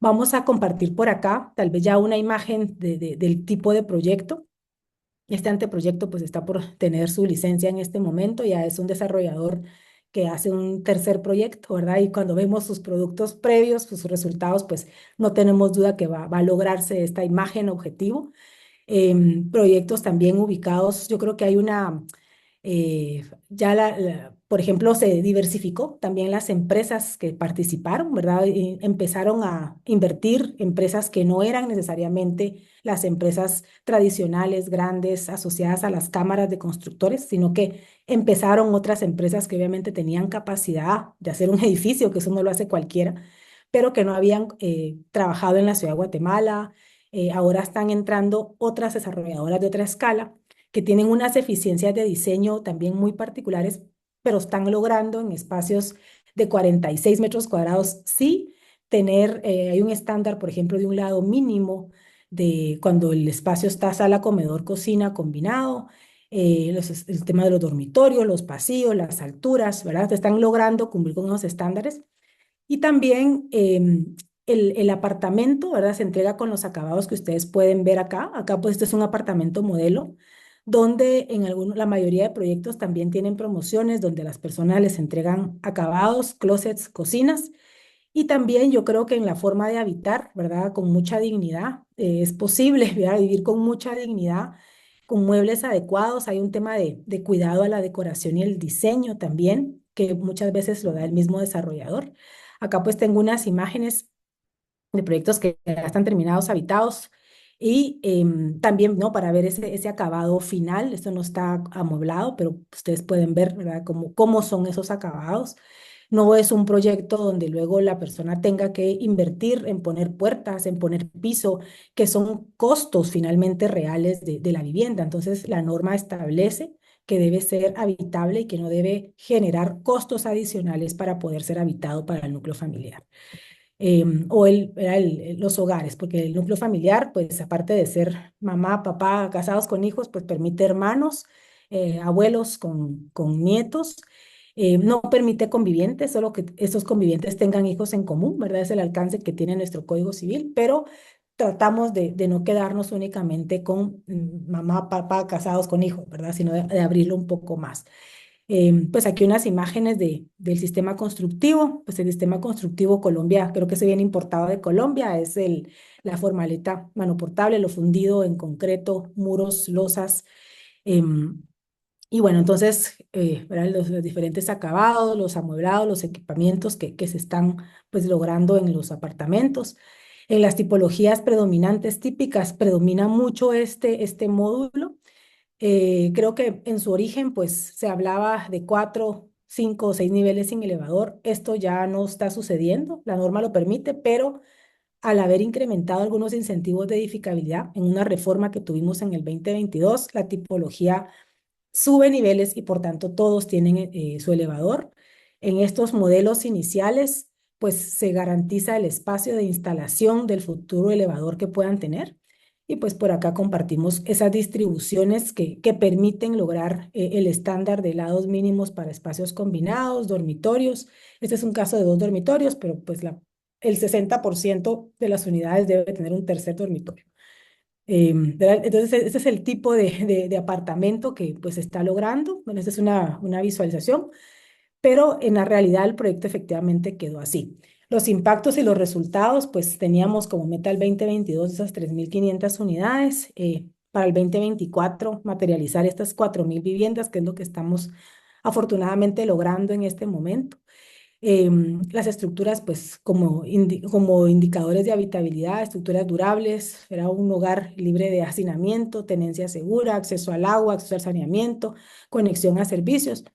Vamos a compartir por acá tal vez ya una imagen del tipo de proyecto. Este anteproyecto pues está por tener su licencia en este momento, ya es un desarrollador que hace un tercer proyecto, ¿verdad? Y cuando vemos sus productos previos, sus resultados, pues no tenemos duda que va a lograrse esta imagen objetivo. Proyectos también ubicados, yo creo que hay una, ya por ejemplo, se diversificó también las empresas que participaron, ¿verdad? Y empezaron a invertir empresas que no eran necesariamente las empresas tradicionales, grandes, asociadas a las cámaras de constructores, sino que empezaron otras empresas que obviamente tenían capacidad de hacer un edificio, que eso no lo hace cualquiera, pero que no habían trabajado en la ciudad de Guatemala. Ahora están entrando otras desarrolladoras de otra escala que tienen unas eficiencias de diseño también muy particulares, pero están logrando en espacios de 46 metros cuadrados, sí, tener, hay un estándar, por ejemplo, de un lado mínimo de cuando el espacio está sala, comedor, cocina combinado, el tema de los dormitorios, los pasillos, las alturas, ¿verdad? Están logrando cumplir con esos estándares. Y también el apartamento, ¿verdad? Se entrega con los acabados que ustedes pueden ver acá. Acá, pues, este es un apartamento modelo, donde la mayoría de proyectos también tienen promociones, donde las personas les entregan acabados, closets, cocinas. Y también yo creo que en la forma de habitar, ¿verdad? Con mucha dignidad, es posible, ¿verdad? Vivir con mucha dignidad, con muebles adecuados. Hay un tema de cuidado a la decoración y el diseño también, que muchas veces lo da el mismo desarrollador. Acá pues tengo unas imágenes de proyectos que ya están terminados, habitados, y también, ¿no? Para ver ese acabado final. Esto no está amueblado, pero ustedes pueden ver, ¿verdad? Cómo son esos acabados. No es un proyecto donde luego la persona tenga que invertir en poner puertas, en poner piso, que son costos finalmente reales de la vivienda. Entonces, la norma establece que debe ser habitable y que no debe generar costos adicionales para poder ser habitado para el núcleo familiar. O los hogares, porque el núcleo familiar, pues aparte de ser mamá, papá, casados con hijos, pues permite hermanos abuelos con nietos. No permite convivientes, solo que estos convivientes tengan hijos en común, ¿verdad? Es el alcance que tiene nuestro Código Civil, pero tratamos de no quedarnos únicamente con mamá, papá casados con hijos, ¿verdad? Sino de abrirlo un poco más. Pues aquí unas imágenes del sistema constructivo. Pues el sistema constructivo Colombia, creo que se viene importado de Colombia, es la formaleta manoportable, lo fundido en concreto, muros, losas. em, y bueno, entonces, ¿verdad? Los diferentes acabados, los amueblados, los equipamientos que se están pues logrando en los apartamentos. En las tipologías predominantes típicas predomina mucho este módulo. Creo que en su origen, pues se hablaba de 4, 5 o 6 niveles sin elevador. Esto ya no está sucediendo, la norma lo permite, pero al haber incrementado algunos incentivos de edificabilidad en una reforma que tuvimos en el 2022, la tipología sube niveles y por tanto todos tienen su elevador. En estos modelos iniciales, pues se garantiza el espacio de instalación del futuro elevador que puedan tener. Y pues por acá compartimos esas distribuciones que permiten lograr el estándar de lados mínimos para espacios combinados, dormitorios. Este es un caso de 2 dormitorios, pero pues el 60% de las unidades debe tener un tercer dormitorio. ¿Verdad? Entonces, ese es el tipo de apartamento que pues se está logrando. Bueno, esta es una visualización, pero en la realidad el proyecto efectivamente quedó así. Los impactos y los resultados, pues teníamos como meta el 2022 esas 3.500 unidades. Para el 2024 materializar estas 4.000 viviendas, que es lo que estamos afortunadamente logrando en este momento. Las estructuras, pues como indicadores de habitabilidad, estructuras durables, era un hogar libre de hacinamiento, tenencia segura, acceso al agua, acceso al saneamiento, conexión a servicios.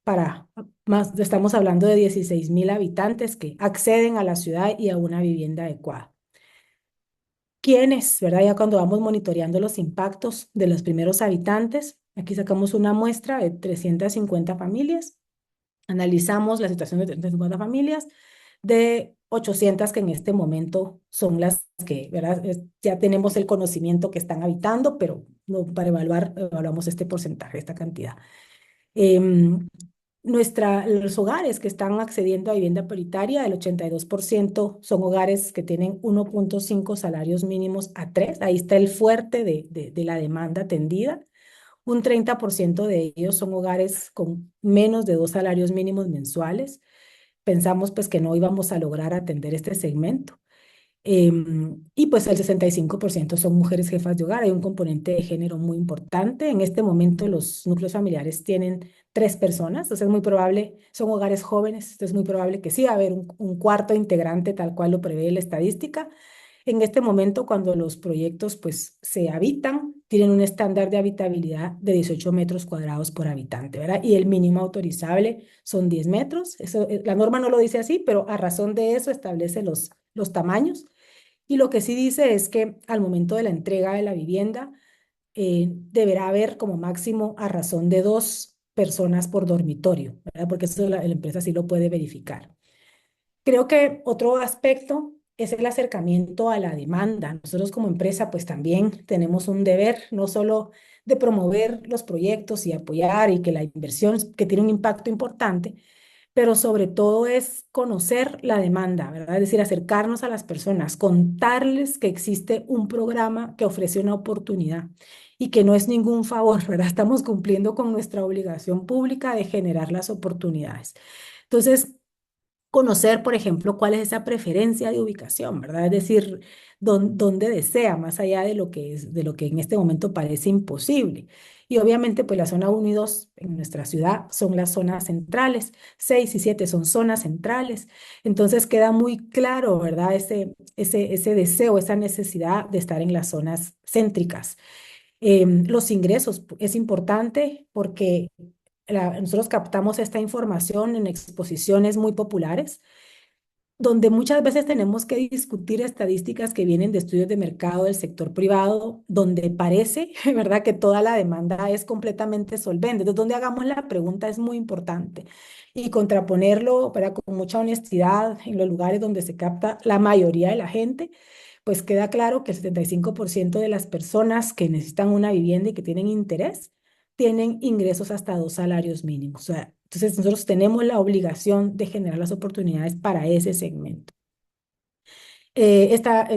Para más, estamos hablando de 16.000 habitantes que acceden a la ciudad y a una vivienda adecuada. ¿Quiénes, verdad? Ya cuando vamos monitoreando los impactos de los primeros habitantes, aquí sacamos una muestra de 350 familias. Analizamos la situación de 350 familias, de 800 que en este momento son las que, ¿verdad? Ya tenemos el conocimiento que están habitando, pero no, para evaluar, evaluamos este porcentaje, esta cantidad. Em, los hogares que están accediendo a vivienda prioritaria, el 82% son hogares que tienen 1.5 salarios mínimos a 3. Ahí está el fuerte de la demanda atendida. Un 30% de ellos son hogares con menos de 2 salarios mínimos mensuales. Pensamos pues que no íbamos a lograr atender este segmento. Y pues el 65% son mujeres jefas de hogar. Hay un componente de género muy importante. En este momento los núcleos familiares tienen 3 personas, entonces es muy probable, son hogares jóvenes, entonces es muy probable que sí va a haber un cuarto integrante tal cual lo prevé la estadística. En este momento, cuando los proyectos pues se habitan, tienen un estándar de habitabilidad de 18 metros cuadrados por habitante, ¿verdad? Y el mínimo autorizable son 10 metros. Eso, la norma no lo dice así, pero a razón de eso establece los tamaños. Y lo que sí dice es que al momento de la entrega de la vivienda, deberá haber como máximo a razón de 2 personas por dormitorio, ¿verdad? Porque eso la empresa sí lo puede verificar. Creo que otro aspecto es el acercamiento a la demanda. Nosotros como empresa pues también tenemos un deber no solo de promover los proyectos y apoyar y que la inversión que tiene un impacto importante, pero sobre todo es conocer la demanda, ¿verdad? Es decir, acercarnos a las personas, contarles que existe un programa que ofrece una oportunidad y que no es ningún favor, ¿verdad? Estamos cumpliendo con nuestra obligación pública de generar las oportunidades. Entonces, conocer, por ejemplo, cuál es esa preferencia de ubicación, ¿verdad? Es decir, dónde desea, más allá de lo que es, de lo que en este momento parece imposible. Y obviamente, pues la zona 1 y 2 en nuestra ciudad son las zonas centrales, 6 y 7 son zonas centrales. Entonces queda muy claro, ¿verdad? Ese deseo, esa necesidad de estar en las zonas céntricas. Los ingresos es importante porque nosotros captamos esta información en exposiciones muy populares, donde muchas veces tenemos que discutir estadísticas que vienen de estudios de mercado del sector privado, donde parece, ¿verdad?, que toda la demanda es completamente solvente. Entonces, donde hagamos la pregunta es muy importante. Y contraponerlo, ¿verdad?, con mucha honestidad en los lugares donde se capta la mayoría de la gente, pues queda claro que el 75% de las personas que necesitan una vivienda y que tienen interés, tienen ingresos hasta 2 salarios mínimos. O sea, entonces nosotros tenemos la obligación de generar las oportunidades para ese segmento.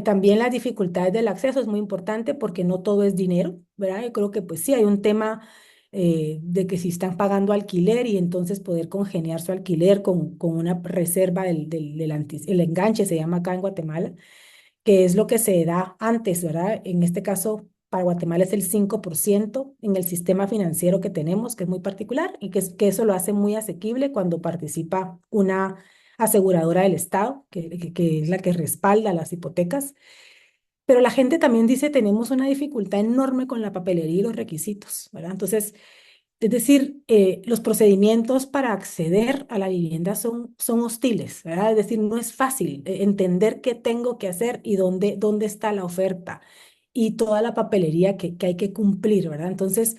También las dificultades del acceso es muy importante porque no todo es dinero, ¿verdad? Yo creo que pues sí hay un tema de que si están pagando alquiler y entonces poder congeniar su alquiler con una reserva el enganche se llama acá en Guatemala, que es lo que se da antes, ¿verdad? En este caso, para Guatemala es el 5% en el sistema financiero que tenemos, que es muy particular y que eso lo hace muy asequible cuando participa una aseguradora del Estado, que es la que respalda las hipotecas. Pero la gente también dice, tenemos una dificultad enorme con la papelería y los requisitos, ¿verdad? Entonces, es decir, los procedimientos para acceder a la vivienda son hostiles, ¿verdad? Es decir, no es fácil entender qué tengo que hacer y dónde está la oferta y toda la papelería que hay que cumplir, ¿verdad? Entonces,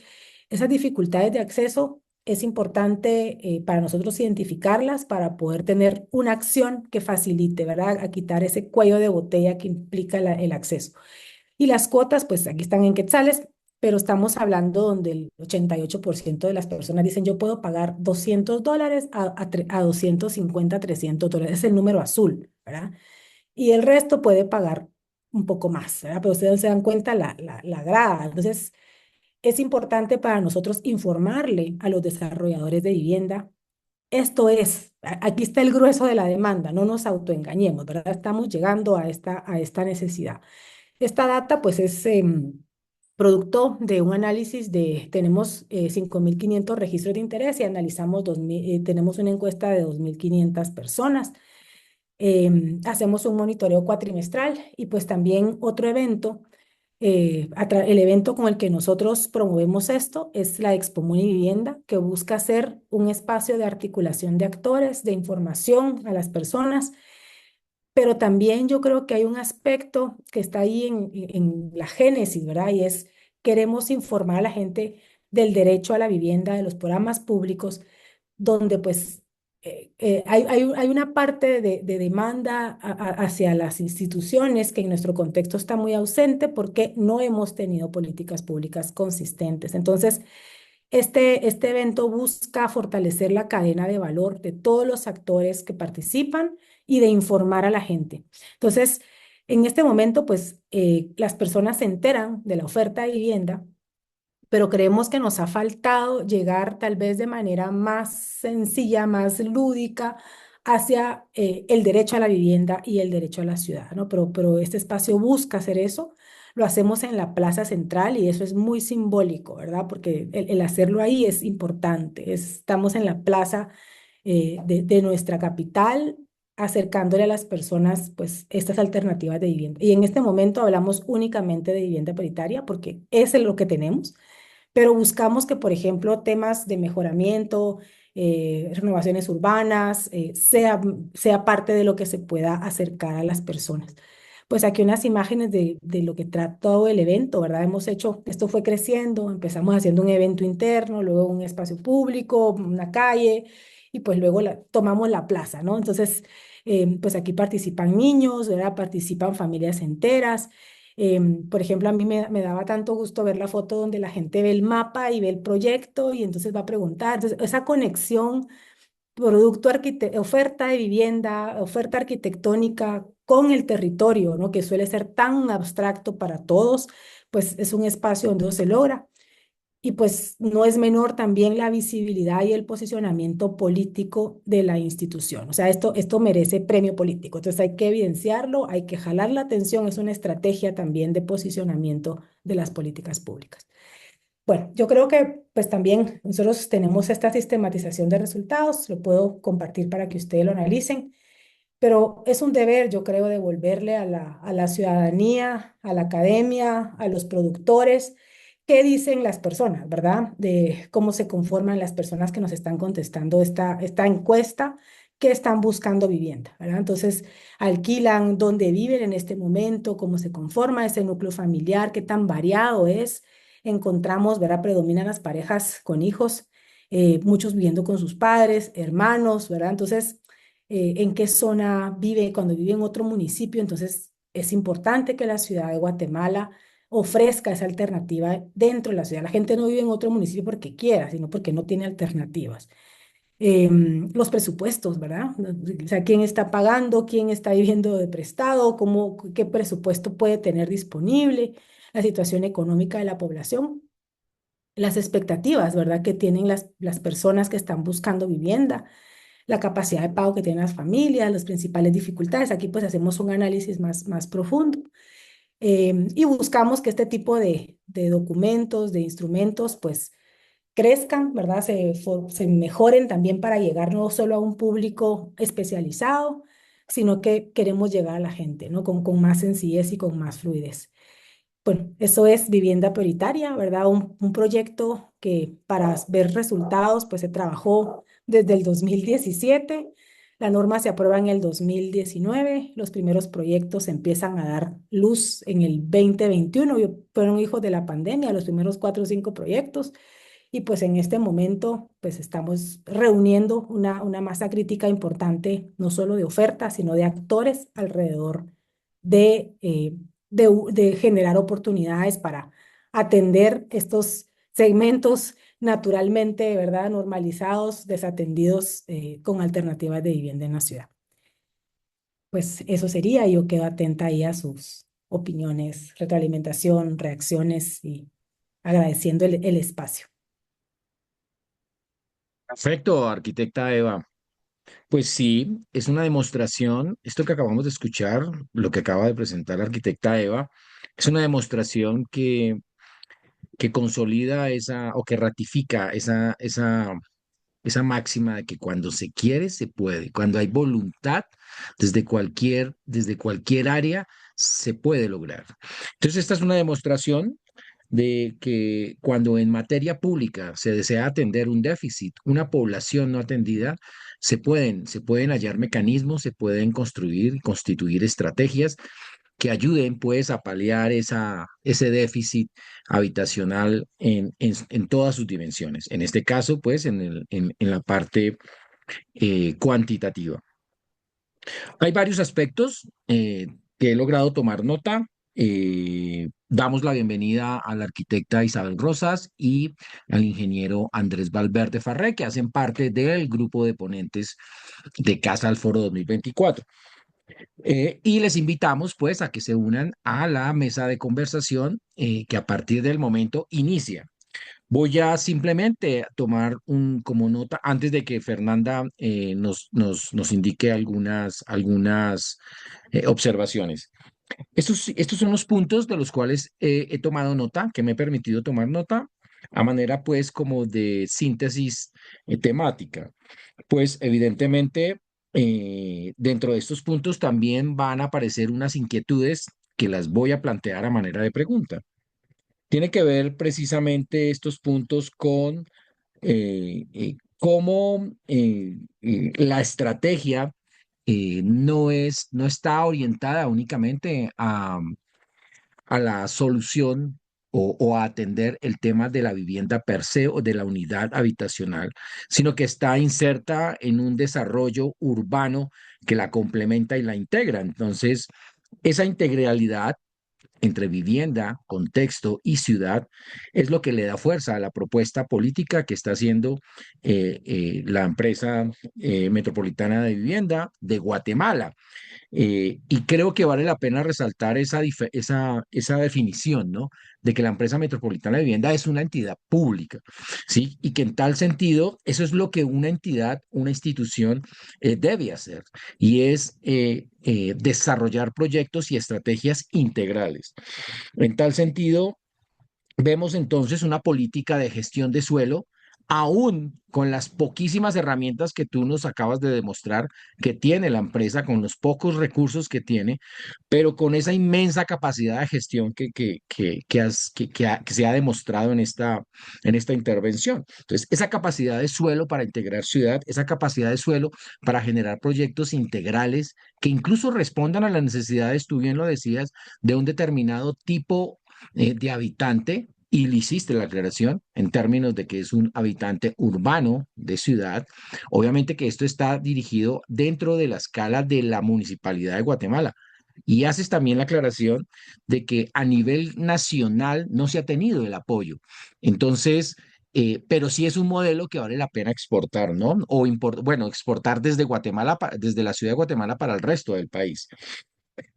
esas dificultades de acceso es importante para nosotros identificarlas para poder tener una acción que facilite, ¿verdad? A quitar ese cuello de botella que implica el acceso. Y las cuotas, pues aquí están en quetzales, pero estamos hablando donde el 88% de las personas dicen yo puedo pagar $200 a 250, $300, es el número azul, ¿verdad? Y el resto puede pagar un poco más, ¿verdad? Pero ustedes se dan cuenta la grada. Entonces, es importante para nosotros informarle a los desarrolladores de vivienda. Esto es, aquí está el grueso de la demanda, no nos autoengañemos, ¿verdad? Estamos llegando a esta necesidad. Esta data, pues, es producto de un análisis tenemos 5.500 registros de interés y analizamos tenemos una encuesta de 2.500 personas. Hacemos un monitoreo cuatrimestral y pues también otro evento. El evento con el que nosotros promovemos esto es la Expo Muni Vivienda, que busca ser un espacio de articulación de actores, de información a las personas, pero también yo creo que hay un aspecto que está ahí en la génesis, ¿verdad? Y es, queremos informar a la gente del derecho a la vivienda, de los programas públicos, donde pues hay una parte de demanda hacia las instituciones que en nuestro contexto está muy ausente porque no hemos tenido políticas públicas consistentes. Entonces, este evento busca fortalecer la cadena de valor de todos los actores que participan y de informar a la gente. Entonces, en este momento, pues las personas se enteran de la oferta de vivienda, pero creemos que nos ha faltado llegar tal vez de manera más sencilla, más lúdica hacia el derecho a la vivienda y el derecho a la ciudad, ¿no? Pero este espacio busca hacer eso. Lo hacemos en la Plaza Central y eso es muy simbólico, ¿verdad? Porque el hacerlo ahí es importante. Estamos en la plaza de nuestra capital, acercándole a las personas, pues, estas alternativas de vivienda. Y en este momento hablamos únicamente de vivienda paritaria porque es lo que tenemos, pero buscamos que, por ejemplo, temas de mejoramiento, renovaciones urbanas, sea parte de lo que se pueda acercar a las personas. Pues aquí unas imágenes de lo que trató el evento, ¿verdad? Esto fue creciendo, empezamos haciendo un evento interno, luego un espacio público, una calle, y pues luego tomamos la plaza, ¿no? Entonces, pues aquí participan niños, ¿verdad? Participan familias enteras. Por ejemplo, a mí me daba tanto gusto ver la foto donde la gente ve el mapa y ve el proyecto y entonces va a preguntar. Entonces, esa conexión, oferta de vivienda, oferta arquitectónica con el territorio, ¿no? Que suele ser tan abstracto para todos, pues es un espacio donde se logra. Y pues no es menor también la visibilidad y el posicionamiento político de la institución. O sea, esto merece premio político. Entonces hay que evidenciarlo, hay que jalar la atención, es una estrategia también de posicionamiento de las políticas públicas. Bueno, yo creo que pues también nosotros tenemos esta sistematización de resultados, lo puedo compartir para que ustedes lo analicen, pero es un deber, yo creo, devolverle a la ciudadanía, a la academia, a los productores, qué dicen las personas, ¿verdad? De cómo se conforman las personas que nos están contestando esta encuesta, que están buscando vivienda, ¿verdad? Entonces, alquilan, dónde viven en este momento, cómo se conforma ese núcleo familiar, qué tan variado es. Encontramos, ¿verdad? Predominan las parejas con hijos, muchos viviendo con sus padres, hermanos, ¿verdad? Entonces, en qué zona vive, cuando vive en otro municipio. Entonces, es importante que la ciudad de Guatemala ofrezca esa alternativa dentro de la ciudad. La gente no vive en otro municipio porque quiera, sino porque no tiene alternativas. Los presupuestos, ¿verdad? O sea, quién está pagando, quién está viviendo de prestado, qué presupuesto puede tener disponible, la situación económica de la población, las expectativas, ¿verdad? Que tienen las personas que están buscando vivienda, la capacidad de pago que tienen las familias, las principales dificultades. Aquí pues hacemos un análisis más profundo. Y buscamos que este tipo de documentos, de instrumentos, pues crezcan, ¿verdad? Se mejoren también para llegar no solo a un público especializado, sino que queremos llegar a la gente, ¿no? Con más sencillez y con más fluidez. Bueno, eso es vivienda prioritaria, ¿verdad? Un proyecto que para ver resultados, pues se trabajó desde el 2017. La norma se aprueba en el 2019. Los primeros proyectos empiezan a dar luz en el 2021. Fueron hijos de la pandemia, los primeros 4 o 5 proyectos. Y pues en este momento, pues estamos reuniendo una masa crítica importante, no solo de ofertas, sino de actores alrededor de, eh, de generar oportunidades para atender estos segmentos naturalmente, ¿verdad?, normalizados, desatendidos, con alternativas de vivienda en la ciudad. Pues eso sería, yo quedo atenta ahí a sus opiniones, retroalimentación, reacciones y agradeciendo el espacio. Perfecto, arquitecta Eva. Pues sí, es una demostración, esto que acabamos de escuchar, lo que acaba de presentar la arquitecta Eva, es una demostración que consolida esa o que ratifica esa máxima de que cuando se quiere, se puede. Cuando hay voluntad, desde cualquier área, se puede lograr. Entonces, esta es una demostración de que cuando en materia pública se desea atender un déficit, una población no atendida, se pueden hallar mecanismos, se pueden construir y constituir estrategias que ayuden pues a paliar ese déficit habitacional en todas sus dimensiones. En este caso, pues en la parte cuantitativa. Hay varios aspectos que he logrado tomar nota. Damos la bienvenida a la arquitecta Isabel Rosas y al ingeniero Andrés Valverde Farré, que hacen parte del grupo de ponentes de Casa al Foro 2024. Y les invitamos pues a que se unan a la mesa de conversación que a partir del momento inicia. Voy a simplemente tomar como nota antes de que Fernanda nos indique algunas observaciones. Estos son los puntos de los cuales he tomado nota, que me he permitido tomar nota a manera pues como de síntesis temática. Pues evidentemente dentro de estos puntos también van a aparecer unas inquietudes que las voy a plantear a manera de pregunta. Tiene que ver precisamente estos puntos con cómo la estrategia no está orientada únicamente a la solución o a atender el tema de la vivienda per se o de la unidad habitacional, sino que está inserta en un desarrollo urbano que la complementa y la integra. Entonces, esa integralidad entre vivienda, contexto y ciudad es lo que le da fuerza a la propuesta política que está haciendo la empresa metropolitana de vivienda de Guatemala. Y creo que vale la pena resaltar esa definición, ¿no? De que la empresa metropolitana de vivienda es una entidad pública, ¿sí? Y que en tal sentido, eso es lo que una entidad, una institución debe hacer, y es desarrollar proyectos y estrategias integrales. En tal sentido, vemos entonces una política de gestión de suelo, aún con las poquísimas herramientas que tú nos acabas de demostrar que tiene la empresa, con los pocos recursos que tiene, pero con esa inmensa capacidad de gestión que se ha demostrado en esta intervención. Entonces, esa capacidad de suelo para integrar ciudad, esa capacidad de suelo para generar proyectos integrales que incluso respondan a las necesidades, tú bien lo decías, de un determinado tipo de habitante, y le hiciste la aclaración en términos de que es un habitante urbano de ciudad. Obviamente que esto está dirigido dentro de la escala de la Municipalidad de Guatemala, Y haces también la aclaración de que a nivel nacional no se ha tenido el apoyo. Entonces, pero sí es un modelo que vale la pena exportar, ¿no? O bueno, exportar desde Guatemala, desde la ciudad de Guatemala para el resto del país.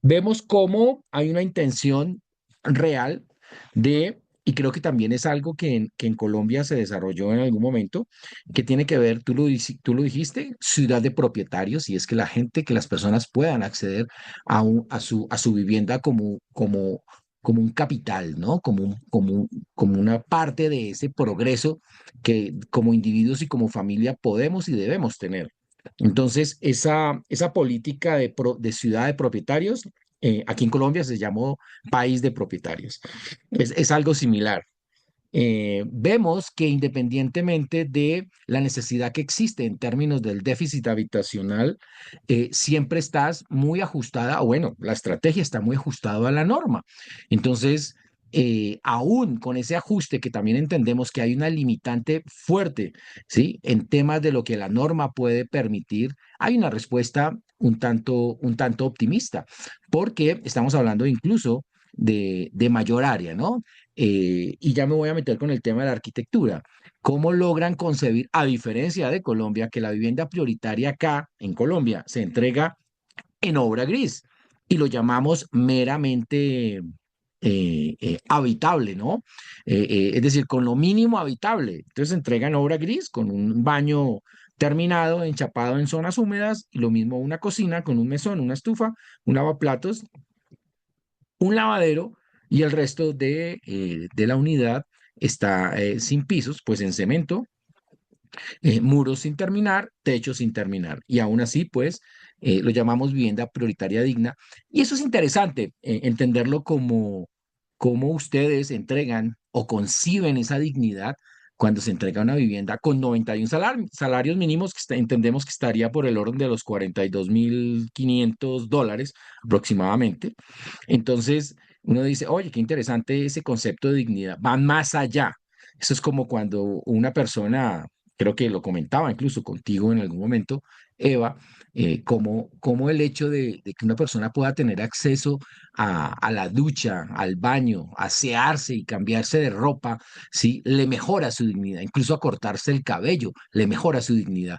Vemos cómo hay una intención real de, y creo que también es algo que en Colombia se desarrolló en algún momento, que tiene que ver, tú lo dijiste, ciudad de propietarios, y es que la gente, que las personas puedan acceder a su vivienda como un capital, ¿no? Como una parte de ese progreso que como individuos y como familia podemos y debemos tener. Entonces, esa política de ciudad de propietarios, aquí en Colombia se llamó país de propietarios. Es algo similar. Vemos que independientemente de la necesidad que existe en términos del déficit habitacional, siempre estás muy ajustada, o bueno, la estrategia está muy ajustada a la norma. Entonces, aún con ese ajuste que también entendemos que hay una limitante fuerte, ¿sí? En temas de lo que la norma puede permitir, hay una respuesta un tanto optimista, porque estamos hablando incluso de mayor área, ¿no? Y ya me voy a meter con el tema de la arquitectura. ¿Cómo logran concebir, a diferencia de Colombia, que la vivienda prioritaria acá en Colombia se entrega en obra gris y lo llamamos meramente habitable, ¿no? Es decir, con lo mínimo habitable. Entonces se entrega en obra gris con un baño terminado, enchapado en zonas húmedas, y lo mismo una cocina con un mesón, una estufa, un lavaplatos, un lavadero, y el resto de la unidad está sin pisos, pues en cemento, muros sin terminar, techos sin terminar. Y aún así, pues, lo llamamos vivienda prioritaria digna. Y eso es interesante, entenderlo como ustedes entregan o conciben esa dignidad cuando se entrega una vivienda con 91 salarios mínimos, que entendemos que estaría por el orden de los $42.500 aproximadamente. Entonces, uno dice, oye, qué interesante ese concepto de dignidad. Van más allá. Eso es como cuando una persona, creo que lo comentaba incluso contigo en algún momento, Eva, como el hecho de que una persona pueda tener acceso a la ducha, al baño, asearse y cambiarse de ropa, ¿sí? Le mejora su dignidad, incluso a cortarse el cabello, le mejora su dignidad.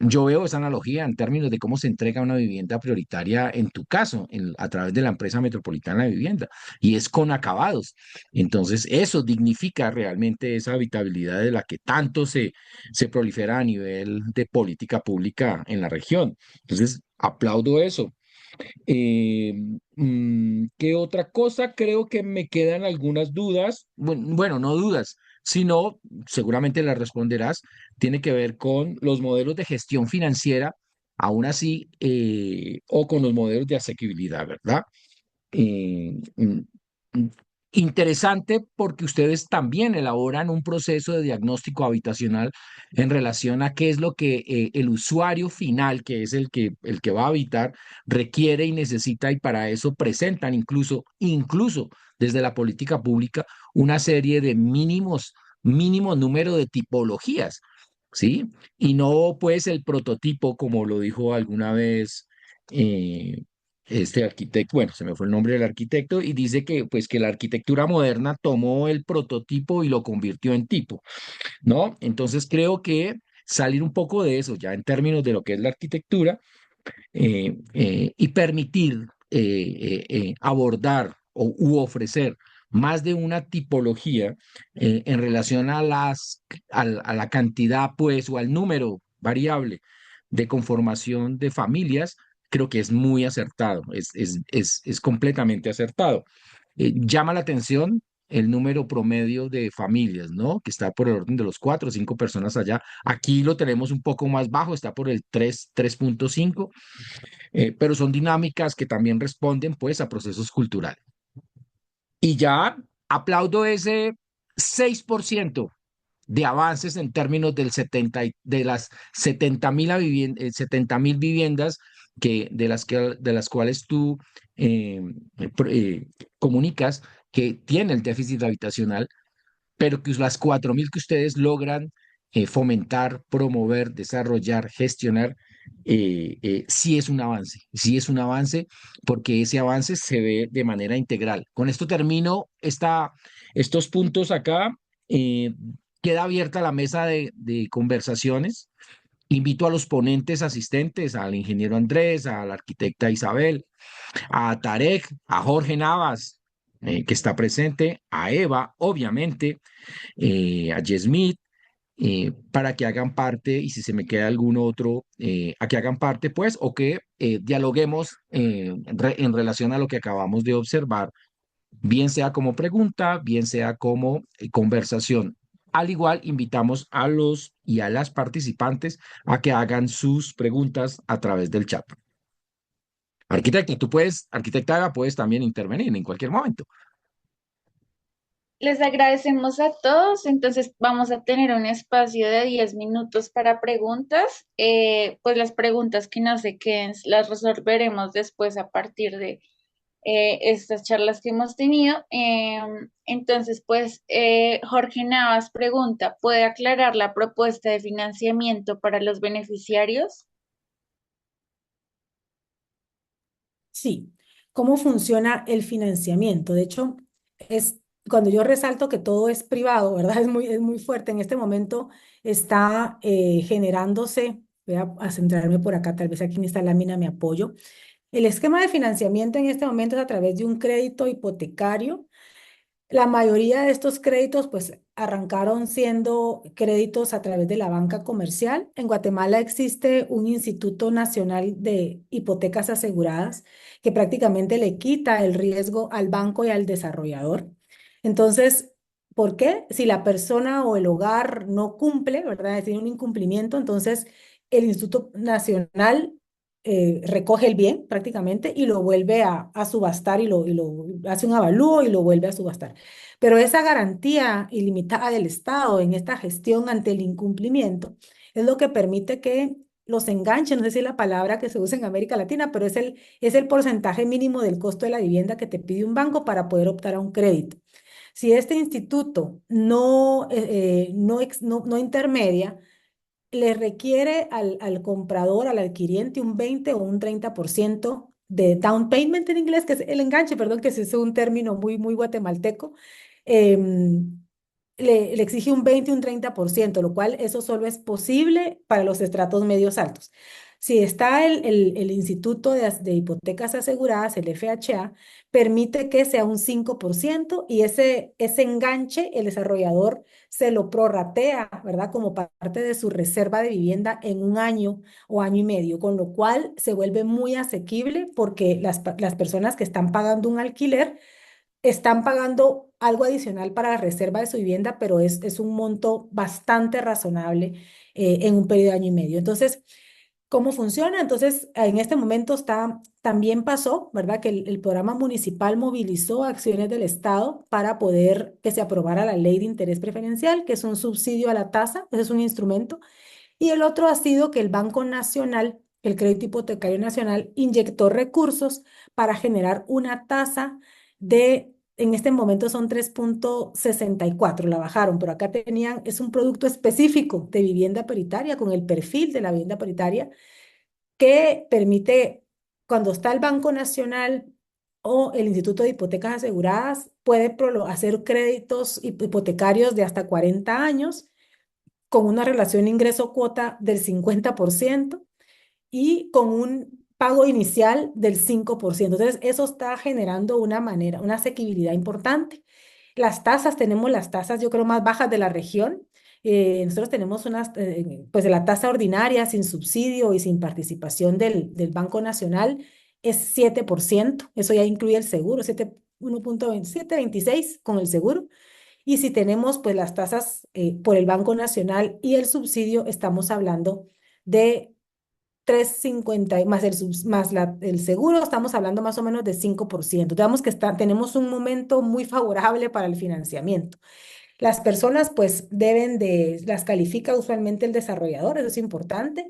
Yo veo esa analogía en términos de cómo se entrega una vivienda prioritaria en tu caso, a través de la empresa metropolitana de vivienda, y es con acabados. Entonces, eso dignifica realmente esa habitabilidad de la que tanto se prolifera a nivel de política pública en la región. Entonces, aplaudo eso. Eh, ¿Qué otra cosa? Creo que me quedan algunas dudas. Bueno, no dudas, sino seguramente las responderás. Tiene que ver con los modelos de gestión financiera, aún así, o con los modelos de asequibilidad, ¿verdad? eh, mm, mm, Interesante porque ustedes también elaboran un proceso de diagnóstico habitacional en relación a qué es lo que el usuario final, que es el que va a habitar, requiere y necesita, y para eso presentan incluso desde la política pública, una serie de mínimo número de tipologías, ¿sí? Y no pues el prototipo, como lo dijo alguna vez eh, este arquitecto, bueno, se me fue el nombre del arquitecto, y dice que pues que la arquitectura moderna tomó el prototipo y lo convirtió en tipo, ¿no? Entonces creo que salir un poco de eso ya en términos de lo que es la arquitectura, y permitir abordar u ofrecer más de una tipología en relación a la cantidad, pues, o al número variable de conformación de familias, creo que es muy acertado, es completamente acertado. Llama la atención el número promedio de familias, ¿no? Que está por el orden de los 4 o 5 personas allá. Aquí lo tenemos un poco más bajo, está por el 3.5, pero son dinámicas que también responden pues a procesos culturales. Y ya aplaudo ese 6% de avances en términos de las 70.000 viviendas de las cuales tú eh, comunicas que tiene el déficit habitacional, pero que las 4.000 que ustedes logran fomentar, promover, desarrollar, gestionar, sí es un avance porque ese avance se ve de manera integral. Con esto termino estos puntos acá. eh, Queda abierta la mesa de conversaciones. Invito a los ponentes asistentes, al ingeniero Andrés, a la arquitecta Isabel, a Tarek, a Jorge Navas, que está presente, a Eva, obviamente, a Yesmith, para que hagan parte, y si se me queda algún otro, a que hagan parte, pues, o que dialoguemos en relación a lo que acabamos de observar, bien sea como pregunta, bien sea como conversación. Al igual, invitamos a los y a las participantes a que hagan sus preguntas a través del chat. Arquitecta, arquitecta Aga, puedes también intervenir en cualquier momento. Les agradecemos a todos. Entonces vamos a tener un espacio de 10 minutos para preguntas. Pues las preguntas que no se queden las resolveremos después a partir de estas charlas que hemos tenido. Entonces, pues Jorge Navas pregunta, ¿puede aclarar la propuesta de financiamiento para los beneficiarios? Sí, ¿cómo funciona el financiamiento? De hecho, es cuando yo resalto que todo es privado, ¿verdad? Es muy fuerte. En este momento está generándose, voy a centrarme por acá, tal vez aquí en esta lámina me apoyo. El esquema de financiamiento en este momento es a través de un crédito hipotecario. La mayoría de estos créditos pues arrancaron siendo créditos a través de la banca comercial. En Guatemala existe un Instituto Nacional de Hipotecas Aseguradas que prácticamente le quita el riesgo al banco y al desarrollador. Entonces, ¿por qué? Si la persona o el hogar no cumple, ¿verdad? Tiene un incumplimiento, entonces el Instituto Nacional recoge el bien prácticamente y lo vuelve a subastar y lo hace un avalúo y lo vuelve a subastar. Pero esa garantía ilimitada del Estado en esta gestión ante el incumplimiento es lo que permite que los enganches, no sé si es la palabra que se usa en América Latina, pero es el porcentaje mínimo del costo de la vivienda que te pide un banco para poder optar a un crédito. Si este instituto no intermedia, le requiere al comprador, al adquiriente, un 20 o un 30% de down payment en inglés, que es el enganche, perdón, que es un término muy guatemalteco. em, le exige un 20 y un 30%, lo cual eso solo es posible para los estratos medios altos. Si está el Instituto de Hipotecas Aseguradas, el FHA, permite que sea un 5% y ese enganche el desarrollador se lo prorratea, ¿verdad? Como parte de su reserva de vivienda en un año o año y medio, con lo cual se vuelve muy asequible porque las personas que están pagando un alquiler están pagando algo adicional para la reserva de su vivienda, pero es un monto bastante razonable en un periodo de año y medio. Entonces, ¿cómo funciona? Entonces, en este momento también pasó, ¿verdad? Que el programa municipal movilizó acciones del Estado para poder que se aprobara la ley de interés preferencial, que es un subsidio a la tasa, ese es un instrumento. Y el otro ha sido que el Banco Nacional, el Crédito Hipotecario Nacional, inyectó recursos para generar una tasa en este momento son 3,64, la bajaron, pero acá es un producto específico de vivienda paritaria con el perfil de la vivienda paritaria que permite, cuando está el Banco Nacional o el Instituto de Hipotecas Aseguradas, puede hacer créditos hipotecarios de hasta 40 años con una relación ingreso-cuota del 50% y con un pago inicial del 5%. Entonces, eso está generando una asequibilidad importante. Tenemos las tasas, yo creo, más bajas de la región. Nosotros tenemos pues la tasa ordinaria sin subsidio y sin participación del Banco Nacional es 7%. Eso ya incluye el seguro, 1,2726 con el seguro. Y si tenemos pues las tasas por el Banco Nacional y el subsidio, estamos hablando de 3,50 el seguro, estamos hablando más o menos de 5%. Digamos que tenemos un momento muy favorable para el financiamiento. Las personas pues las califica usualmente el desarrollador, eso es importante,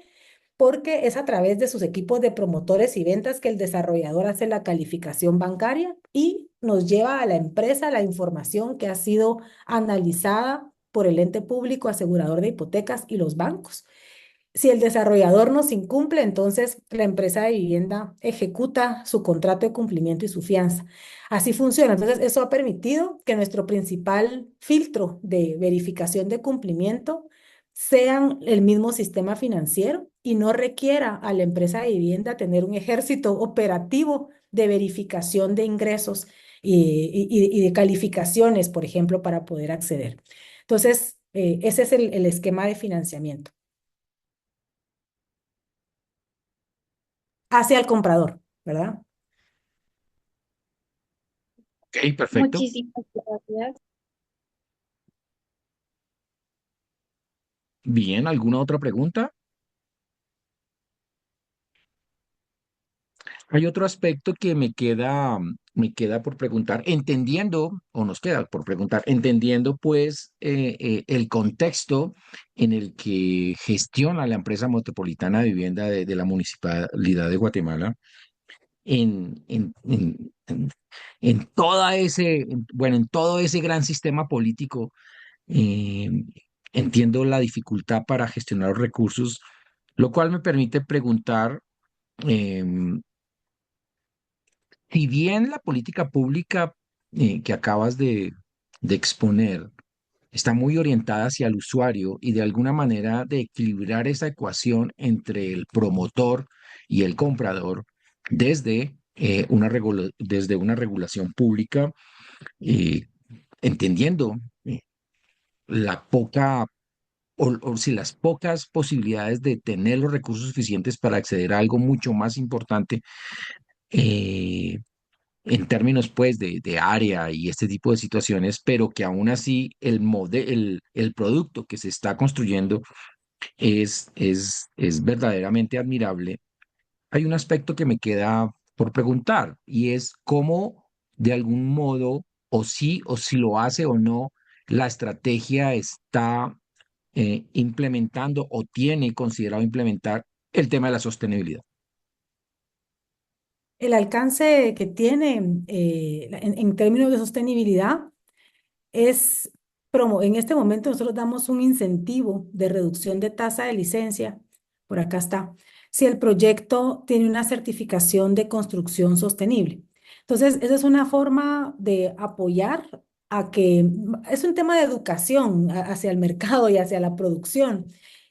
porque es a través de sus equipos de promotores y ventas que el desarrollador hace la calificación bancaria y nos lleva a la empresa la información que ha sido analizada por el ente público asegurador de hipotecas y los bancos. Si el desarrollador nos incumple, entonces la empresa de vivienda ejecuta su contrato de cumplimiento y su fianza. Así funciona. Entonces, eso ha permitido que nuestro principal filtro de verificación de cumplimiento sean el mismo sistema financiero y no requiera a la empresa de vivienda tener un ejército operativo de verificación de ingresos y de calificaciones, por ejemplo, para poder acceder. Entonces, ese es el esquema de financiamiento hacia el comprador, ¿verdad? Ok, perfecto. Muchísimas gracias. Bien, ¿alguna otra pregunta? Hay otro aspecto que me queda por preguntar, entendiendo, o nos queda por preguntar, entendiendo pues el contexto en el que gestiona la empresa metropolitana de vivienda de la Municipalidad de Guatemala en toda bueno, en todo ese gran sistema político. eh, Entiendo la dificultad para gestionar los recursos, lo cual me permite preguntar, em, si bien la política pública que acabas de exponer está muy orientada hacia el usuario y de alguna manera de equilibrar esa ecuación entre el promotor y el comprador desde, desde una regulación pública, eh, entendiendo la poca o si las pocas posibilidades de tener los recursos suficientes para acceder a algo mucho más importante, eh, en términos pues de área y este tipo de situaciones, pero que aún así el producto que se está construyendo es verdaderamente admirable. Hay un aspecto que me queda por preguntar y es cómo de algún modo, o si lo hace o no, la estrategia está implementando o tiene considerado implementar el tema de la sostenibilidad. El alcance que tiene en términos de sostenibilidad es, en este momento nosotros damos un incentivo de reducción de tasa de licencia, por acá está, si el proyecto tiene una certificación de construcción sostenible. Entonces, esa es una forma de apoyar a que, es un tema de educación hacia el mercado y hacia la producción.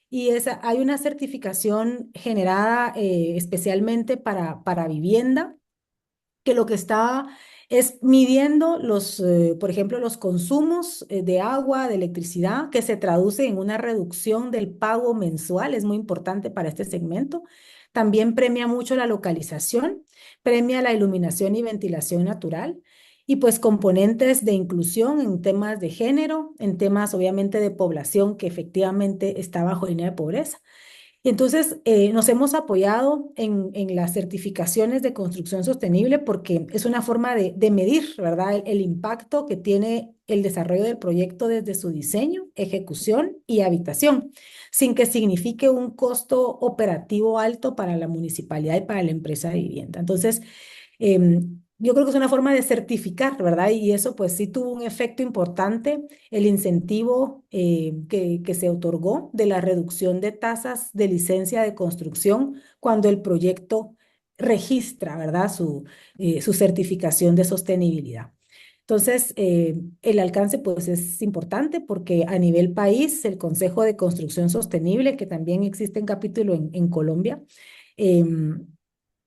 Y hay una certificación generada especialmente para vivienda que lo que está es midiendo por ejemplo, los consumos de agua, de electricidad, que se traduce en una reducción del pago mensual, es muy importante para este segmento. También premia mucho la localización, premia la iluminación y ventilación natural. Y pues componentes de inclusión en temas de género, en temas obviamente de población que efectivamente está bajo línea de pobreza. Y entonces nos hemos apoyado en las certificaciones de construcción sostenible porque es una forma de medir, ¿verdad? El impacto que tiene el desarrollo del proyecto desde su diseño, ejecución y habitación, sin que signifique un costo operativo alto para la municipalidad y para la empresa de vivienda. Entonces, yo creo que es una forma de certificar, ¿verdad? Y eso pues sí tuvo un efecto importante, el incentivo que se otorgó de la reducción de tasas de licencia de construcción cuando el proyecto registra, ¿verdad? Su certificación de sostenibilidad. Entonces, el alcance pues es importante porque a nivel país, el Consejo de Construcción Sostenible, que también existe en capítulo en Colombia, em,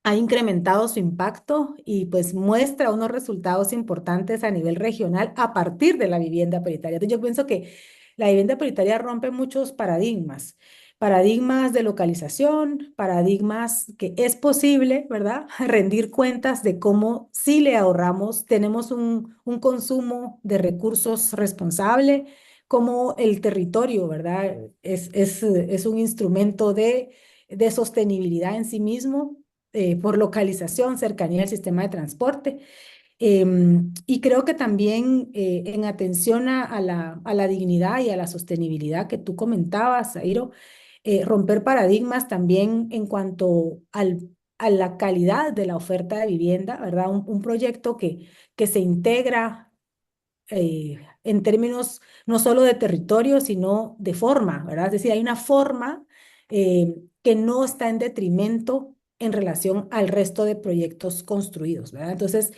ha incrementado su impacto y pues muestra unos resultados importantes a nivel regional a partir de la vivienda paritaria. Entonces yo pienso que la vivienda paritaria rompe muchos paradigmas, paradigmas de localización, paradigmas que es posible, ¿verdad? Rendir cuentas de cómo si le ahorramos, tenemos un consumo de recursos responsable, como el territorio, ¿verdad? Es un instrumento de sostenibilidad en sí mismo por localización, cercanía al sistema de transporte. Y creo que también en atención a la dignidad y a la sostenibilidad que tú comentabas, Zairo, romper paradigmas también en cuanto a la calidad de la oferta de vivienda, ¿verdad? Un proyecto que se integra en términos no solo de territorio, sino de forma, ¿verdad? Es decir, hay una forma que no está en detrimento en relación al resto de proyectos construidos, ¿verdad? Entonces,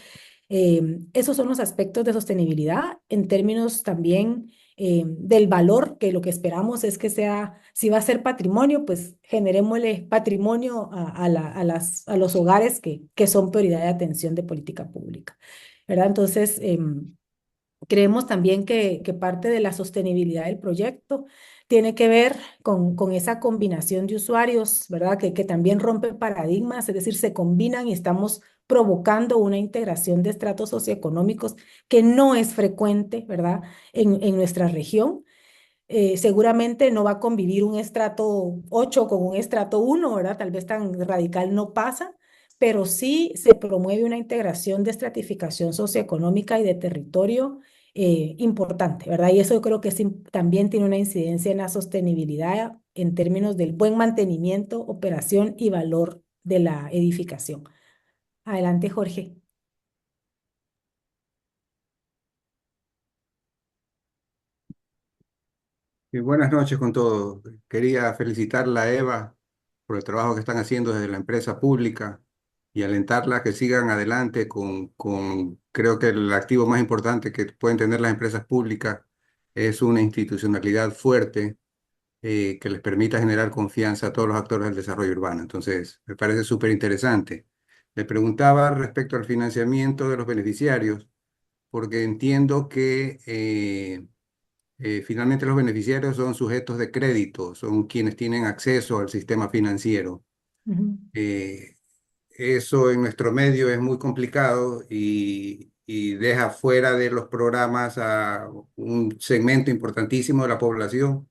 esos son los aspectos de sostenibilidad en términos también del valor, que lo que esperamos es que sea, si va a ser patrimonio, pues generémosle patrimonio a los hogares que son prioridad de atención de política pública, ¿verdad? Entonces, creemos también que parte de la sostenibilidad del proyecto tiene que ver con esa combinación de usuarios, ¿verdad? Que también rompe paradigmas, es decir, se combinan y estamos provocando una integración de estratos socioeconómicos que no es frecuente, ¿verdad? En nuestra región. Seguramente no va a convivir un estrato 8 con un estrato 1, ¿verdad? Tal vez tan radical no pasa, pero sí se promueve una integración de estratificación socioeconómica y de territorio importante, ¿verdad? Y eso yo creo que también tiene una incidencia en la sostenibilidad en términos del buen mantenimiento, operación y valor de la edificación. Adelante, Jorge. Y buenas noches con todos. Quería felicitarla a Eva por el trabajo que están haciendo desde la empresa pública y alentarla a que sigan adelante creo que el activo más importante que pueden tener las empresas públicas es una institucionalidad fuerte que les permita generar confianza a todos los actores del desarrollo urbano. Entonces, me parece súper interesante. Le preguntaba respecto al financiamiento de los beneficiarios, porque entiendo que finalmente los beneficiarios son sujetos de crédito, son quienes tienen acceso al sistema financiero. Ujú, Eh, Eso en nuestro medio es muy complicado y deja fuera de los programas a un segmento importantísimo de la población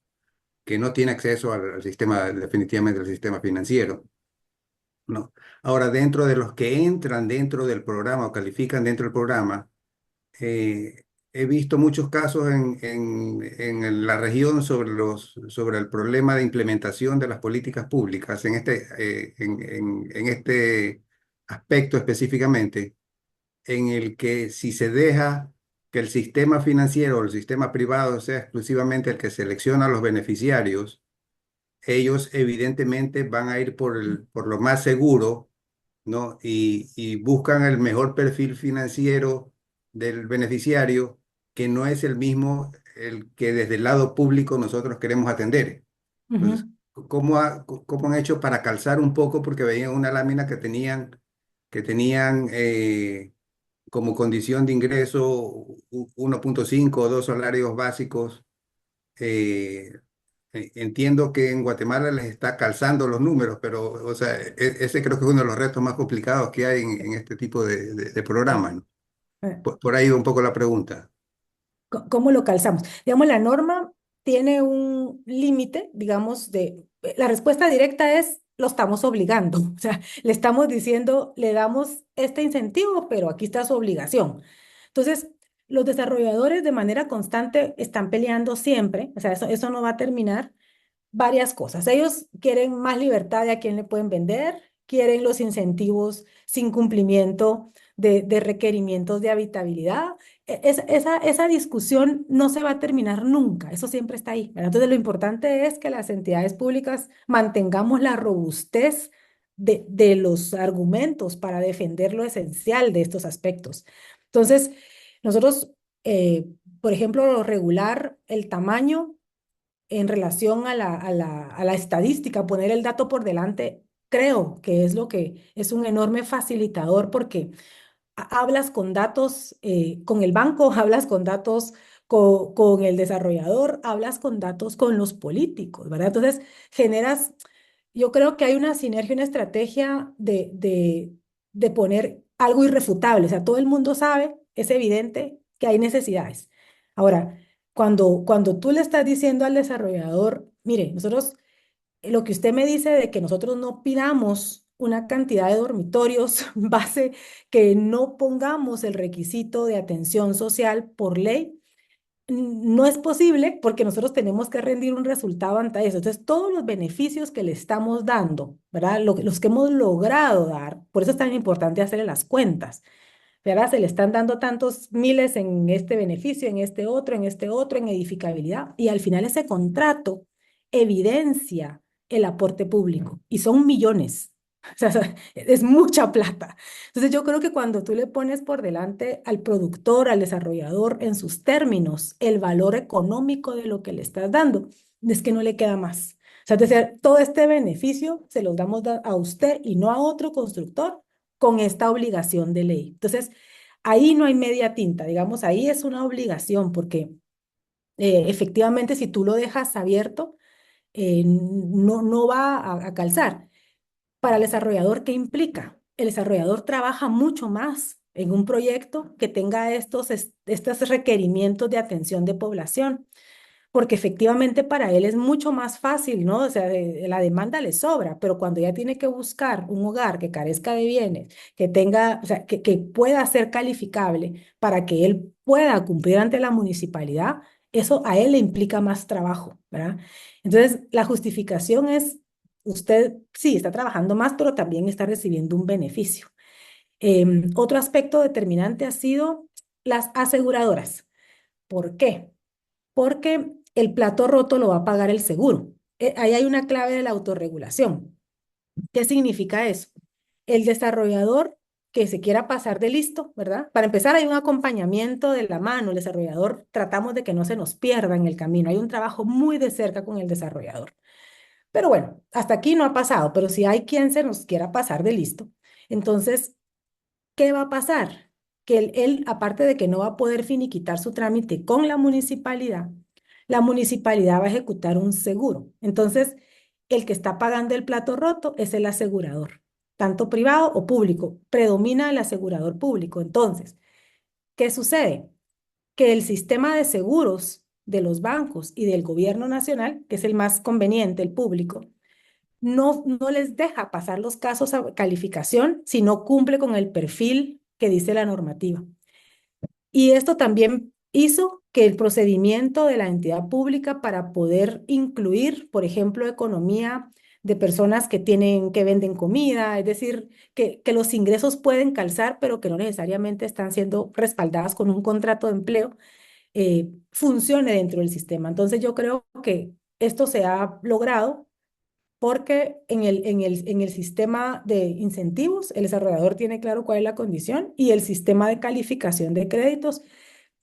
que no tiene acceso al sistema, definitivamente al sistema financiero. No. Ahora, dentro de los que entran dentro del programa o califican dentro del programa, eh, he visto muchos casos en la región sobre el problema de implementación de las políticas públicas en este aspecto específicamente, en el que si se deja que el sistema financiero o el sistema privado sea exclusivamente el que selecciona a los beneficiarios, ellos evidentemente van a ir por lo más seguro, ¿no? Y buscan el mejor perfil financiero del beneficiario, que no es el mismo el que desde el lado público nosotros queremos atender. Entonces, ujú. ¿cómo han hecho para calzar un poco? Porque veían una lámina que tenían como condición de ingreso 1,5 o 2 salarios básicos. eh, Entiendo que en Guatemala les está calzando los números, pero o sea, ese creo que es uno de los retos más complicados que hay en este tipo de programas, ¿no? Eh, Por ahí va un poco la pregunta. ¿Cómo lo calzamos? Digamos, la norma tiene un límite, digamos, la respuesta directa es, lo estamos obligando. O sea, le estamos diciendo, le damos este incentivo, pero aquí está su obligación. Entonces, los desarrolladores de manera constante están peleando siempre, o sea, eso no va a terminar, varias cosas. Ellos quieren más libertad de a quién le pueden vender, quieren los incentivos sin cumplimiento de requerimientos de habitabilidad. Esa discusión no se va a terminar nunca, eso siempre está ahí, ¿verdad? Entonces, lo importante es que las entidades públicas mantengamos la robustez de los argumentos para defender lo esencial de estos aspectos. Entonces, nosotros, por ejemplo, regular el tamaño en relación a la estadística, poner el dato por delante, creo que es lo que es un enorme facilitador porque hablas con datos con el banco, hablas con datos con el desarrollador, hablas con datos con los políticos, ¿verdad? Entonces, generas, yo creo que hay una sinergia, una estrategia de poner algo irrefutable, o sea, todo el mundo sabe, es evidente que hay necesidades. Ahora, cuando tú le estás diciendo al desarrollador, mire, nosotros, lo que usted me dice de que nosotros no pidamos una cantidad de dormitorios base, que no pongamos el requisito de atención social por ley, no es posible porque nosotros tenemos que rendir un resultado ante eso. Entonces, todos los beneficios que le estamos dando, ¿verdad? Los que hemos logrado dar, por eso es tan importante hacerle las cuentas. ¿Verdad? Se le están dando tantos miles en este beneficio, en este otro, en edificabilidad. Y al final ese contrato evidencia el aporte público y son millones. O sea, es mucha plata. Entonces yo creo que cuando tú le pones por delante al productor, al desarrollador, en sus términos, el valor económico de lo que le estás dando, es que no le queda más. O sea, es decir, todo este beneficio se los damos a usted y no a otro constructor con esta obligación de ley. Entonces, ahí no hay media tinta, digamos, ahí es una obligación porque efectivamente si tú lo dejas abierto, no va a calzar. Para el desarrollador, ¿qué implica? El desarrollador trabaja mucho más en un proyecto que tenga estos requerimientos de atención de población, porque efectivamente para él es mucho más fácil, ¿no? O sea, la demanda le sobra, pero cuando ya tiene que buscar un hogar que carezca de bienes, que tenga, o sea, que pueda ser calificable para que él pueda cumplir ante la municipalidad, eso a él le implica más trabajo, ¿verdad? Entonces, la justificación es, usted sí está trabajando más, pero también está recibiendo un beneficio. Otro aspecto determinante ha sido las aseguradoras. ¿Por qué? Porque el plato roto lo va a pagar el seguro. Ahí hay una clave de la autorregulación. ¿Qué significa eso? El desarrollador que se quiera pasar de listo, ¿verdad? Para empezar, hay un acompañamiento de la mano. El desarrollador tratamos de que no se nos pierda en el camino. Hay un trabajo muy de cerca con el desarrollador. Pero bueno, hasta aquí no ha pasado, pero si hay quien se nos quiera pasar de listo, entonces, ¿qué va a pasar? Que él, aparte de que no va a poder finiquitar su trámite con la municipalidad va a ejecutar un seguro. Entonces, el que está pagando el plato roto es el asegurador, tanto privado o público. Predomina el asegurador público. Entonces, ¿qué sucede? Que el sistema de seguros de los bancos y del gobierno nacional, que es el más conveniente, el público, no les deja pasar los casos a calificación si no cumple con el perfil que dice la normativa. Y esto también hizo que el procedimiento de la entidad pública para poder incluir, por ejemplo, economía de personas que venden comida, es decir, que los ingresos pueden calzar, pero que no necesariamente están siendo respaldadas con un contrato de empleo, funcione dentro del sistema. Entonces yo creo que esto se ha logrado porque en el sistema de incentivos, el desarrollador tiene claro cuál es la condición y el sistema de calificación de créditos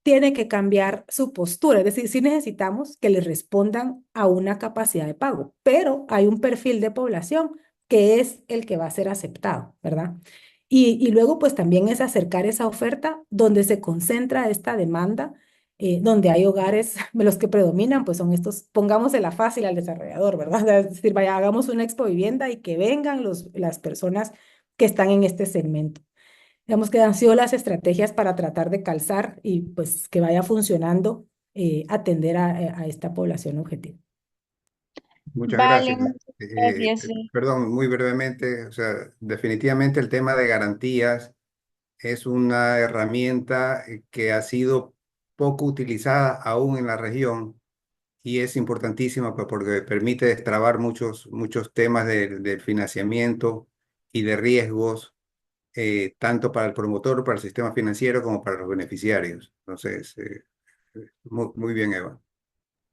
tiene que cambiar su postura. Es decir, sí necesitamos que le respondan a una capacidad de pago, pero hay un perfil de población que es el que va a ser aceptado, ¿verdad? Y luego, pues también es acercar esa oferta donde se concentra esta demanda, donde hay hogares, los que predominan, pues son estos, pongámosela fácil al desarrollador, ¿verdad? Es decir, vaya, hagamos una expo vivienda y que vengan las personas que están en este segmento. Digamos que han sido las estrategias para tratar de calzar y pues que vaya funcionando, atender a esta población objetivo. Muchas Vale, gracias. muchas gracias. Sí. Perdón, muy brevemente, o sea, definitivamente el tema de garantías es una herramienta que ha sido poco utilizada aún en la región y es importantísima porque permite destrabar muchos temas de financiamiento y de riesgos, tanto para el promotor, para el sistema financiero, como para los beneficiarios. Entonces, muy bien, Eva.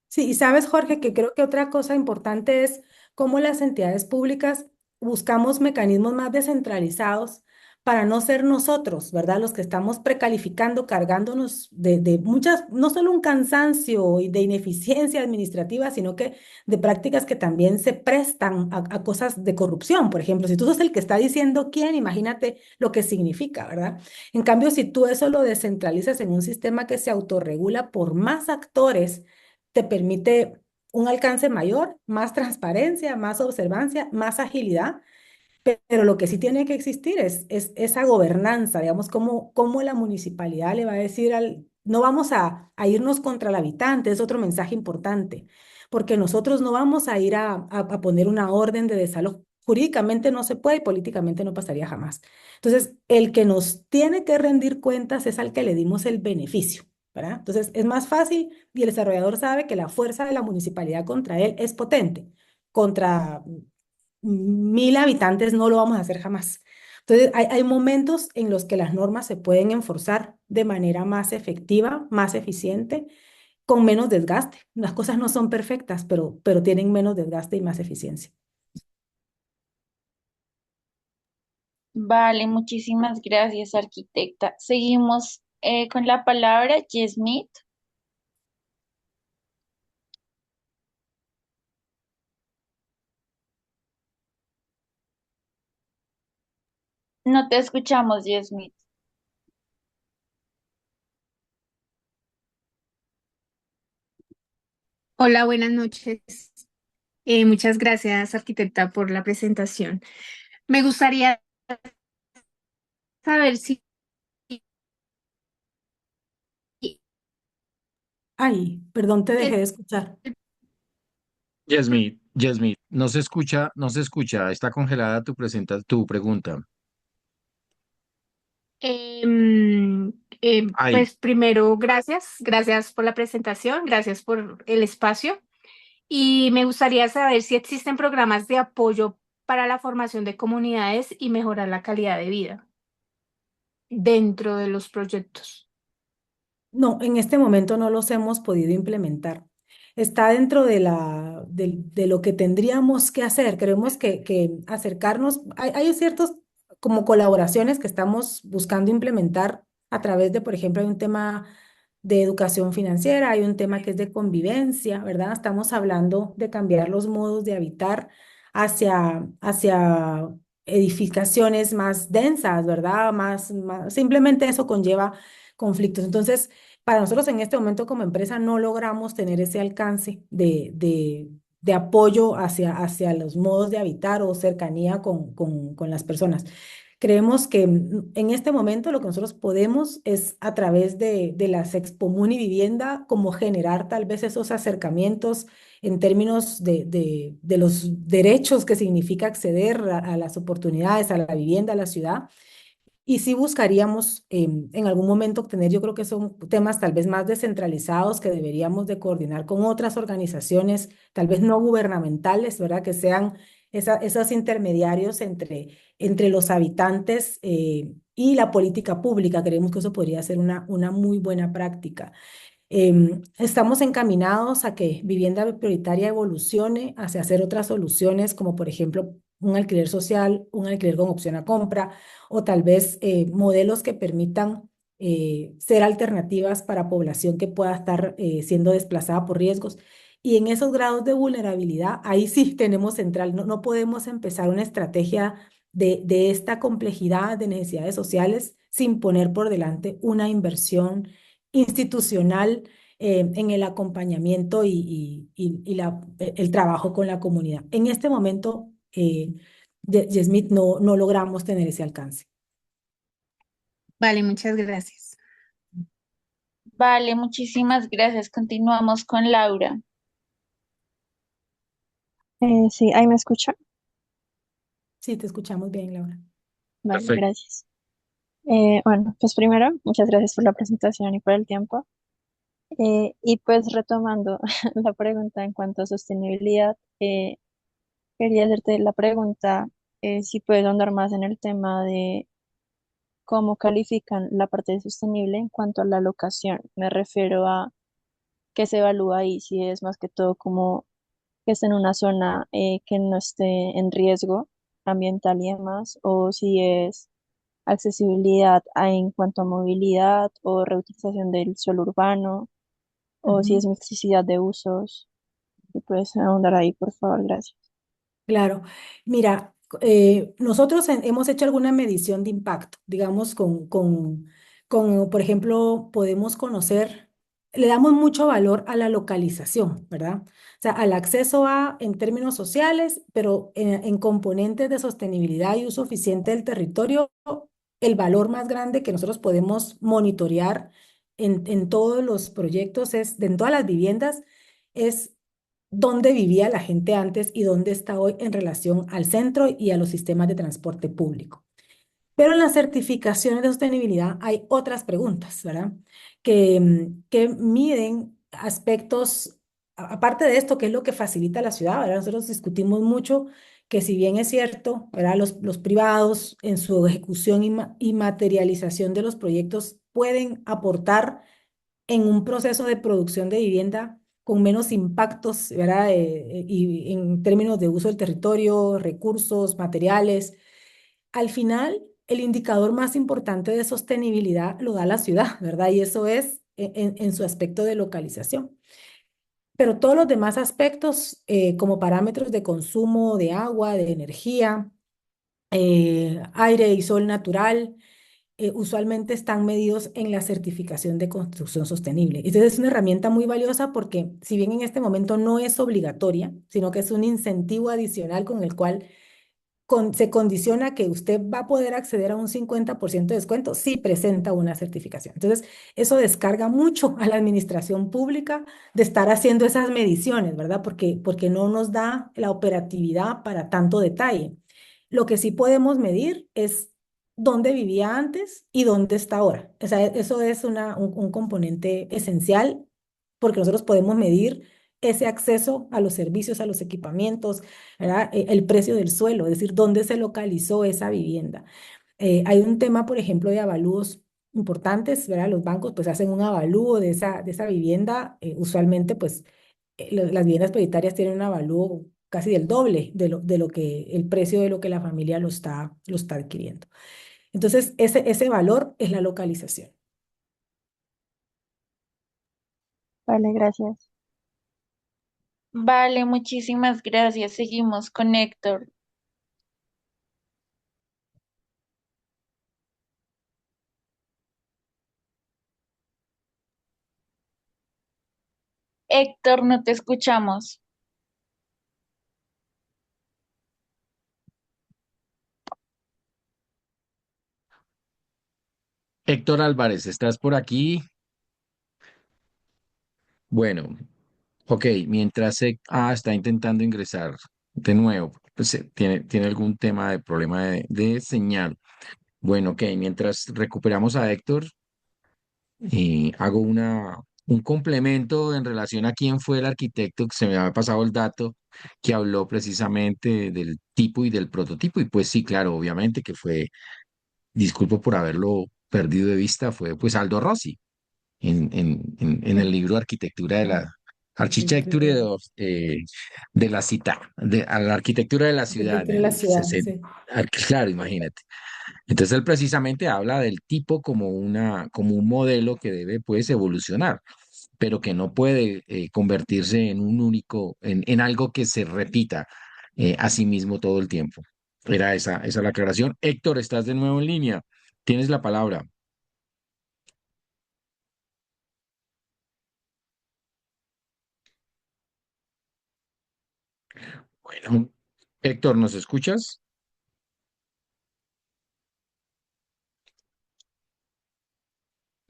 Sí, y sabes, Jorge, que creo que otra cosa importante es cómo las entidades públicas buscamos mecanismos más descentralizados para no ser nosotros, ¿verdad? Los que estamos precalificando, cargándonos de muchas, no solo un cansancio y de ineficiencia administrativa, sino que de prácticas que también se prestan a cosas de corrupción. Por ejemplo, si tú sos el que está diciendo quién, imagínate lo que significa, ¿verdad? En cambio, si tú eso lo descentralizas en un sistema que se autorregula por más actores, te permite un alcance mayor, más transparencia, más observancia, más agilidad, pero lo que sí tiene que existir es esa gobernanza, digamos, cómo la municipalidad le va a decir no vamos a irnos contra el habitante, es otro mensaje importante, porque nosotros no vamos a ir a poner una orden de desalojo. Jurídicamente no se puede y políticamente no pasaría jamás. Entonces, el que nos tiene que rendir cuentas es al que le dimos el beneficio, ¿verdad? Entonces, es más fácil y el desarrollador sabe que la fuerza de la municipalidad contra él es potente. Contra 1000 habitantes no lo vamos a hacer jamás. Entonces, hay momentos en los que las normas se pueden enforzar de manera más efectiva, más eficiente, con menos desgaste. Las cosas no son perfectas, pero tienen menos desgaste y más eficiencia. Vale, muchísimas gracias, arquitecta. Seguimos con la palabra, Yasmith. No te escuchamos, Yasmith. Hola, buenas noches. Muchas gracias, arquitecta, por la presentación. Me gustaría saber si Ay, perdón, te dejé el- de escuchar. Yasmith, no se escucha, está congelada tu pregunta. em, Ahí, pues primero, gracias por la presentación, gracias por el espacio. Y me gustaría saber si existen programas de apoyo para la formación de comunidades y mejorar la calidad de vida dentro de los proyectos. No, en este momento no los hemos podido implementar. Está dentro de lo que tendríamos que hacer. Creemos que acercarnos, hay ciertos como colaboraciones que estamos buscando implementar a través de, por ejemplo, hay un tema de educación financiera, hay un tema que es de convivencia, ¿verdad? Estamos hablando de cambiar los modos de habitar hacia edificaciones más densas, ¿verdad? Simplemente eso conlleva conflictos. Entonces, para nosotros en este momento como empresa no logramos tener ese alcance de apoyo hacia los modos de habitar o cercanía con las personas. Creemos que en este momento lo que nosotros podemos es a través de las Expomuni Vivienda, como generar tal vez esos acercamientos en términos de los derechos que significa acceder a las oportunidades, a la vivienda, a la ciudad y sí buscaríamos en algún momento obtener, yo creo que son temas tal vez más descentralizados que deberíamos de coordinar con otras organizaciones, tal vez no gubernamentales, ¿verdad? Que sean esos intermediarios entre los habitantes y la política pública. Creemos que eso podría ser una muy buena práctica. Estamos encaminados a que vivienda prioritaria evolucione hacia hacer otras soluciones, como por ejemplo un alquiler social, un alquiler con opción a compra, o tal vez modelos que permitan ser alternativas para población que pueda estar siendo desplazada por riesgos. Y en esos grados de vulnerabilidad, ahí sí tenemos central. No podemos empezar una estrategia de esta complejidad de necesidades sociales sin poner por delante una inversión institucional en el acompañamiento y el trabajo con la comunidad. En este momento, Yesmith, no logramos tener ese alcance. Vale, muchas gracias. Vale, muchísimas gracias. Continuamos con Laura. Sí, ahí me escucha. Sí, te escuchamos bien, Laura. Vale, perfecto. gracias. Bueno, pues primero, muchas gracias por la presentación y por el tiempo. Y pues retomando la pregunta en cuanto a sostenibilidad, quería hacerte la pregunta si puedes ahondar más en el tema de cómo califican la parte de sostenible en cuanto a la locación. Me refiero a qué se evalúa ahí, si es más que todo como que esté en una zona que no esté en riesgo ambiental y demás, o si es accesibilidad en cuanto a movilidad o reutilización del suelo urbano, o si Ujú. es mixticidad de usos. Y puedes ahondar ahí, por favor, gracias. Claro, mira, nosotros hemos hecho alguna medición de impacto, digamos, por ejemplo, podemos conocer, le damos mucho valor a la localización, ¿verdad? O sea, al acceso en términos sociales, pero en componentes de sostenibilidad y uso eficiente del territorio, el valor más grande que nosotros podemos monitorear en todos los proyectos en todas las viviendas, es dónde vivía la gente antes y dónde está hoy en relación al centro y a los sistemas de transporte público. Pero en las certificaciones de sostenibilidad hay otras preguntas, ¿verdad? Que miden aspectos, aparte de esto, que es lo que facilita la ciudad, ¿verdad? Nosotros discutimos mucho que si bien es cierto, ¿verdad? Los privados en su ejecución y materialización de los proyectos pueden aportar en un proceso de producción de vivienda con menos impactos, ¿verdad? Y en términos de uso del territorio, recursos, materiales. al final, el indicador más importante de sostenibilidad lo da la ciudad, ¿verdad? Y eso es en su aspecto de localización. Pero todos los demás aspectos, como parámetros de consumo de agua, de energía, aire y sol natural, usualmente están medidos en la certificación de construcción sostenible. Entonces es una herramienta muy valiosa porque si bien en este momento no es obligatoria, sino que es un incentivo adicional con el cual se condiciona que usted va a poder acceder a un 50% de descuento si presenta una certificación. Entonces, eso descarga mucho a la administración pública de estar haciendo esas mediciones, ¿verdad? Porque no nos da la operatividad para tanto detalle. Lo que sí podemos medir es dónde vivía antes y dónde está ahora. O sea, eso es un componente esencial porque nosotros podemos medir ese acceso a los servicios, a los equipamientos, ¿verdad? El precio del suelo, es decir, dónde se localizó esa vivienda. Hay un tema, por ejemplo, de avalúos importantes, ¿verdad? Los bancos pues hacen un avalúo de esa vivienda. Usualmente pues las viviendas prioritarias tienen un avalúo casi del doble de lo que el precio de lo que la familia lo está adquiriendo. Entonces, ese valor es la localización. Vale, gracias. Vale, muchísimas gracias. Seguimos con Héctor. Héctor, no te escuchamos. Héctor Álvarez, ¿estás por aquí? Bueno, ok, mientras está intentando ingresar de nuevo, pues tiene algún tema de problema de señal. Bueno, ok, mientras recuperamos a Héctor, hago un complemento en relación a quién fue el arquitecto, que se me había pasado el dato, que habló precisamente del tipo y del prototipo. Y pues sí, claro, obviamente que fue, disculpo por haberlo perdido de vista, fue pues Aldo Rossi en el libro Arquitectura de la Architecture de la ciudad, a la arquitectura de la ciudad. Arquitectura de la ciudad, sí. Claro, imagínate. Entonces él precisamente habla del tipo como como un modelo que debe pues evolucionar, pero que no puede convertirse en un único, en algo que se repita a sí mismo todo el tiempo. Era esa la aclaración. Héctor, estás de nuevo en línea. Tienes la palabra. Bueno, Héctor, ¿nos escuchas?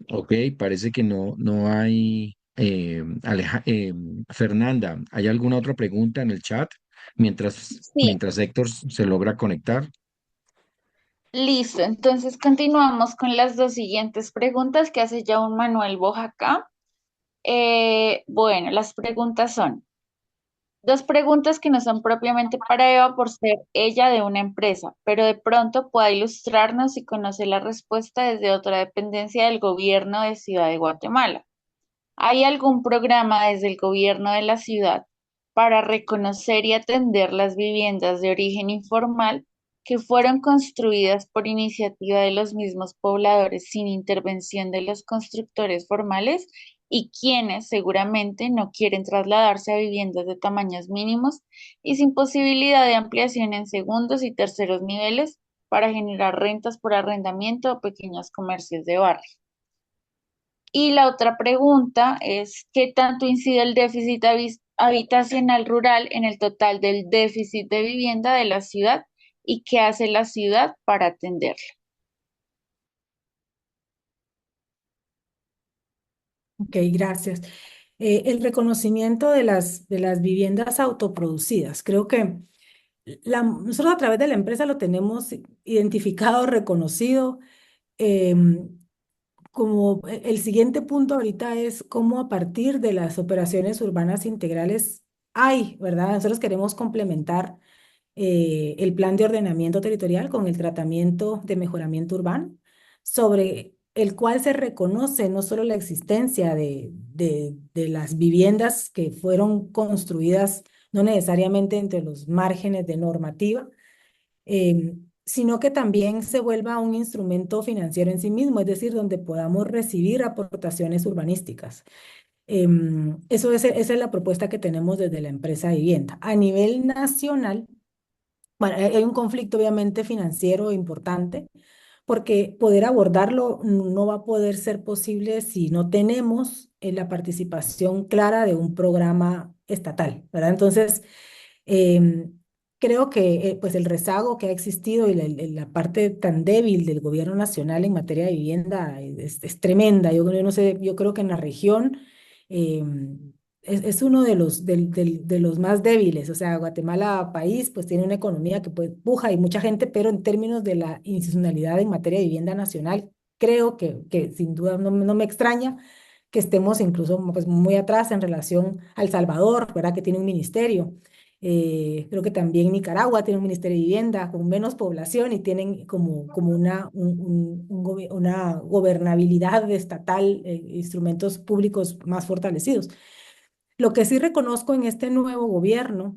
Ok, parece que no hay. Fernanda, ¿hay alguna otra pregunta en el chat Sí, mientras Héctor se logra conectar? listo. Entonces continuamos con las dos siguientes preguntas que hace ya un Manuel Bojacá. Bueno, las preguntas son dos preguntas que no son propiamente para Eva por ser ella de una empresa, pero de pronto pueda ilustrarnos si conoce la respuesta desde otra dependencia del gobierno de Ciudad de Guatemala. ¿Hay algún programa desde el gobierno de la ciudad para reconocer y atender las viviendas de origen informal que fueron construidas por iniciativa de los mismos pobladores sin intervención de los constructores formales y quienes seguramente no quieren trasladarse a viviendas de tamaños mínimos y sin posibilidad de ampliación en segundos y terceros niveles para generar rentas por arrendamiento o pequeños comercios de barrio? Y la otra pregunta es, ¿qué tanto incide el déficit habitacional rural en el total del déficit de vivienda de la ciudad y qué hace la ciudad para atenderlo? Ok, gracias. El reconocimiento de las viviendas autoproducidas. Creo que nosotros a través de la empresa lo tenemos identificado, reconocido. em, Como el siguiente punto ahorita es cómo a partir de las operaciones urbanas integrales hay, ¿verdad? Nosotros queremos complementar el plan de ordenamiento territorial con el tratamiento de mejoramiento urbano, sobre el cual se reconoce no solo la existencia de las viviendas que fueron construidas no necesariamente entre los márgenes de normativa, sino que también se vuelva un instrumento financiero en sí mismo, es decir, donde podamos recibir aportaciones urbanísticas. Esa es la propuesta que tenemos desde la empresa Vivienda. A nivel nacional, bueno, hay un conflicto obviamente financiero importante, porque poder abordarlo no va a poder ser posible si no tenemos la participación clara de un programa estatal, ¿verdad? Entonces, em, creo que pues el rezago que ha existido y la parte tan débil del gobierno nacional en materia de vivienda es tremenda. Yo no sé, yo creo que en la región es uno de de los más débiles. O sea, Guatemala, país, pues tiene una economía que pues puja y mucha gente, pero en términos de la institucionalidad en materia de vivienda nacional, creo que sin duda no me extraña que estemos incluso pues, muy atrás en relación a El Salvador, ¿verdad? Que tiene un ministerio. Creo que también Nicaragua tiene un ministerio de vivienda con menos población y tienen como una gobernabilidad estatal, instrumentos públicos más fortalecidos. Lo que sí reconozco en este nuevo gobierno,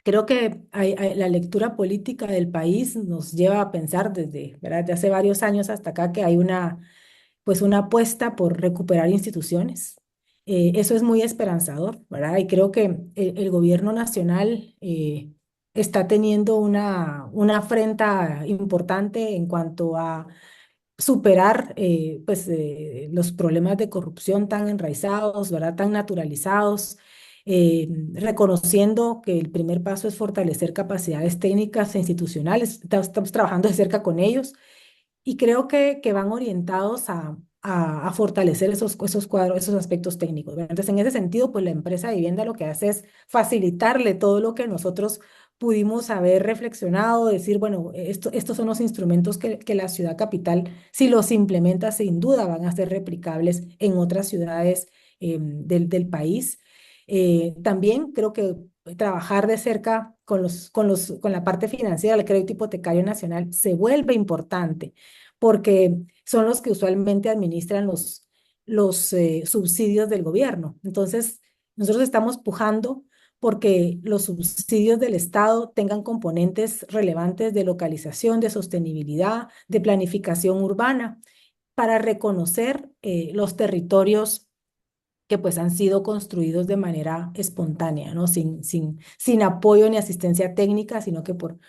creo que la lectura política del país nos lleva a pensar desde, ¿verdad? De hace varios años hasta acá que hay pues una apuesta por recuperar instituciones. Eso es muy esperanzador, ¿verdad? Y creo que el gobierno nacional está teniendo una afrenta importante en cuanto a superar pues, los problemas de corrupción tan enraizados, ¿verdad? Tan naturalizados, reconociendo que el primer paso es fortalecer capacidades técnicas e institucionales. Estamos trabajando de cerca con ellos y creo que van orientados a fortalecer esos cuadros, esos aspectos técnicos, ¿verdad? Entonces, en ese sentido, pues la empresa de vivienda lo que hace es facilitarle todo lo que nosotros pudimos haber reflexionado, decir, bueno, estos son los instrumentos que la ciudad capital, si los implementa, sin duda van a ser replicables en otras ciudades del país. También creo que trabajar de cerca con la parte financiera del crédito hipotecario nacional se vuelve importante porque son los que usualmente administran los subsidios del gobierno. Entonces, nosotros estamos pujando porque los subsidios del Estado tengan componentes relevantes de localización, de sostenibilidad, de planificación urbana, para reconocer los territorios que pues han sido construidos de manera espontánea, ¿no? Sin apoyo ni asistencia técnica, sino que por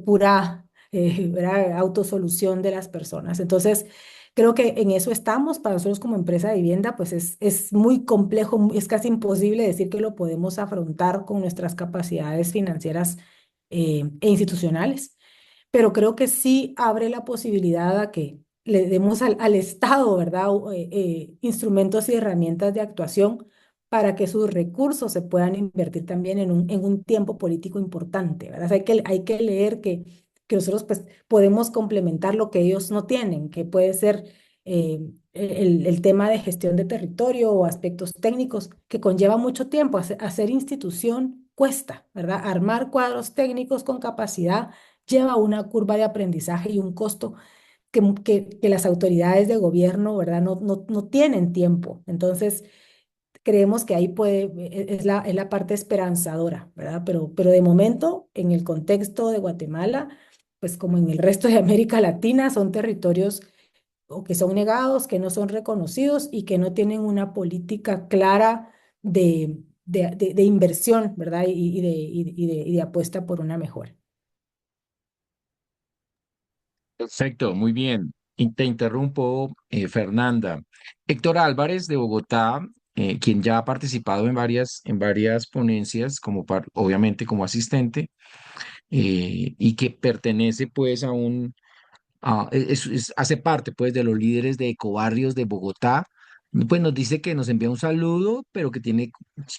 pura ¿verdad? Autosolución de las personas. Entonces, creo que en eso estamos. Para nosotros como empresa de vivienda, pues es muy complejo, es casi imposible decir que lo podemos afrontar con nuestras capacidades financieras e institucionales, pero creo que sí abre la posibilidad a que le demos al Estado, ¿verdad? Instrumentos y herramientas de actuación para que sus recursos se puedan invertir también en un tiempo político importante, ¿verdad? O sea, hay que leer que nosotros pues, podemos complementar lo que ellos no tienen, que puede ser el tema de gestión de territorio o aspectos técnicos que conlleva mucho tiempo. Hacer institución cuesta, ¿verdad? Armar cuadros técnicos con capacidad lleva una curva de aprendizaje y un costo que las autoridades de gobierno, ¿verdad? No tienen tiempo. Entonces, creemos que ahí es la parte esperanzadora, ¿verdad? Pero de momento, en el contexto de Guatemala, pues como en el resto de América Latina, son territorios o que son negados, que no son reconocidos y que no tienen una política clara de inversión, ¿verdad? Y de apuesta por una mejora. Perfecto, muy bien. Y te interrumpo, Fernanda. Héctor Álvarez de Bogotá, quien ya ha participado en varias ponencias, obviamente como asistente, y que pertenece pues a hace parte pues de los líderes de ecobarrios de Bogotá, pues nos dice que nos envía un saludo, pero que tiene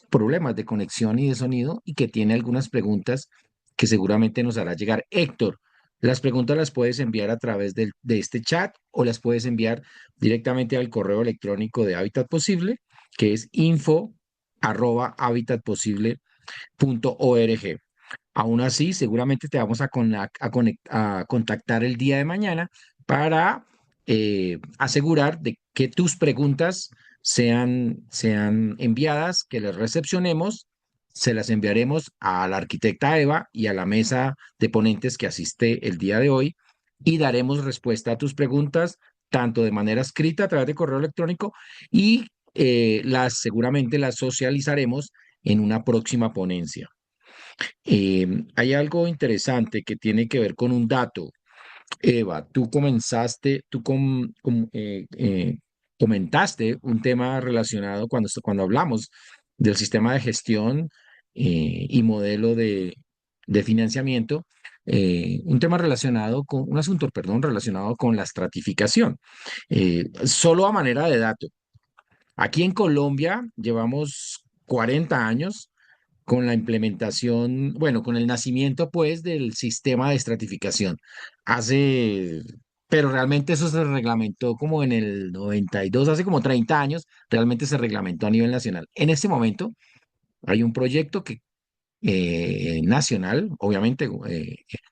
problemas de conexión y de sonido y que tiene algunas preguntas que seguramente nos hará llegar. Héctor, las preguntas las puedes enviar a través de este chat o las puedes enviar directamente al correo electrónico de Hábitat Posible, que es info@habitatposible.org. Aún así, seguramente te vamos a contactar el día de mañana para asegurar de que tus preguntas sean enviadas, que las recepcionemos se las enviaremos a la arquitecta Eva y a la mesa de ponentes que asiste el día de hoy y daremos respuesta a tus preguntas tanto de manera escrita a través de correo electrónico y seguramente las socializaremos en una próxima ponencia. Hay algo interesante que tiene que ver con un dato. Eva, comentaste un tema relacionado cuando hablamos del sistema de gestión y modelo de financiamiento, un tema relacionado con, un asunto, perdón, relacionado con la estratificación. Solo a manera de dato, aquí en Colombia llevamos 40 años con la implementación, bueno, con el nacimiento, pues, del sistema de estratificación. Hace, pero realmente eso se reglamentó como en el 92, hace como 30 años, realmente se reglamentó a nivel nacional. En este momento hay un proyecto nacional, obviamente,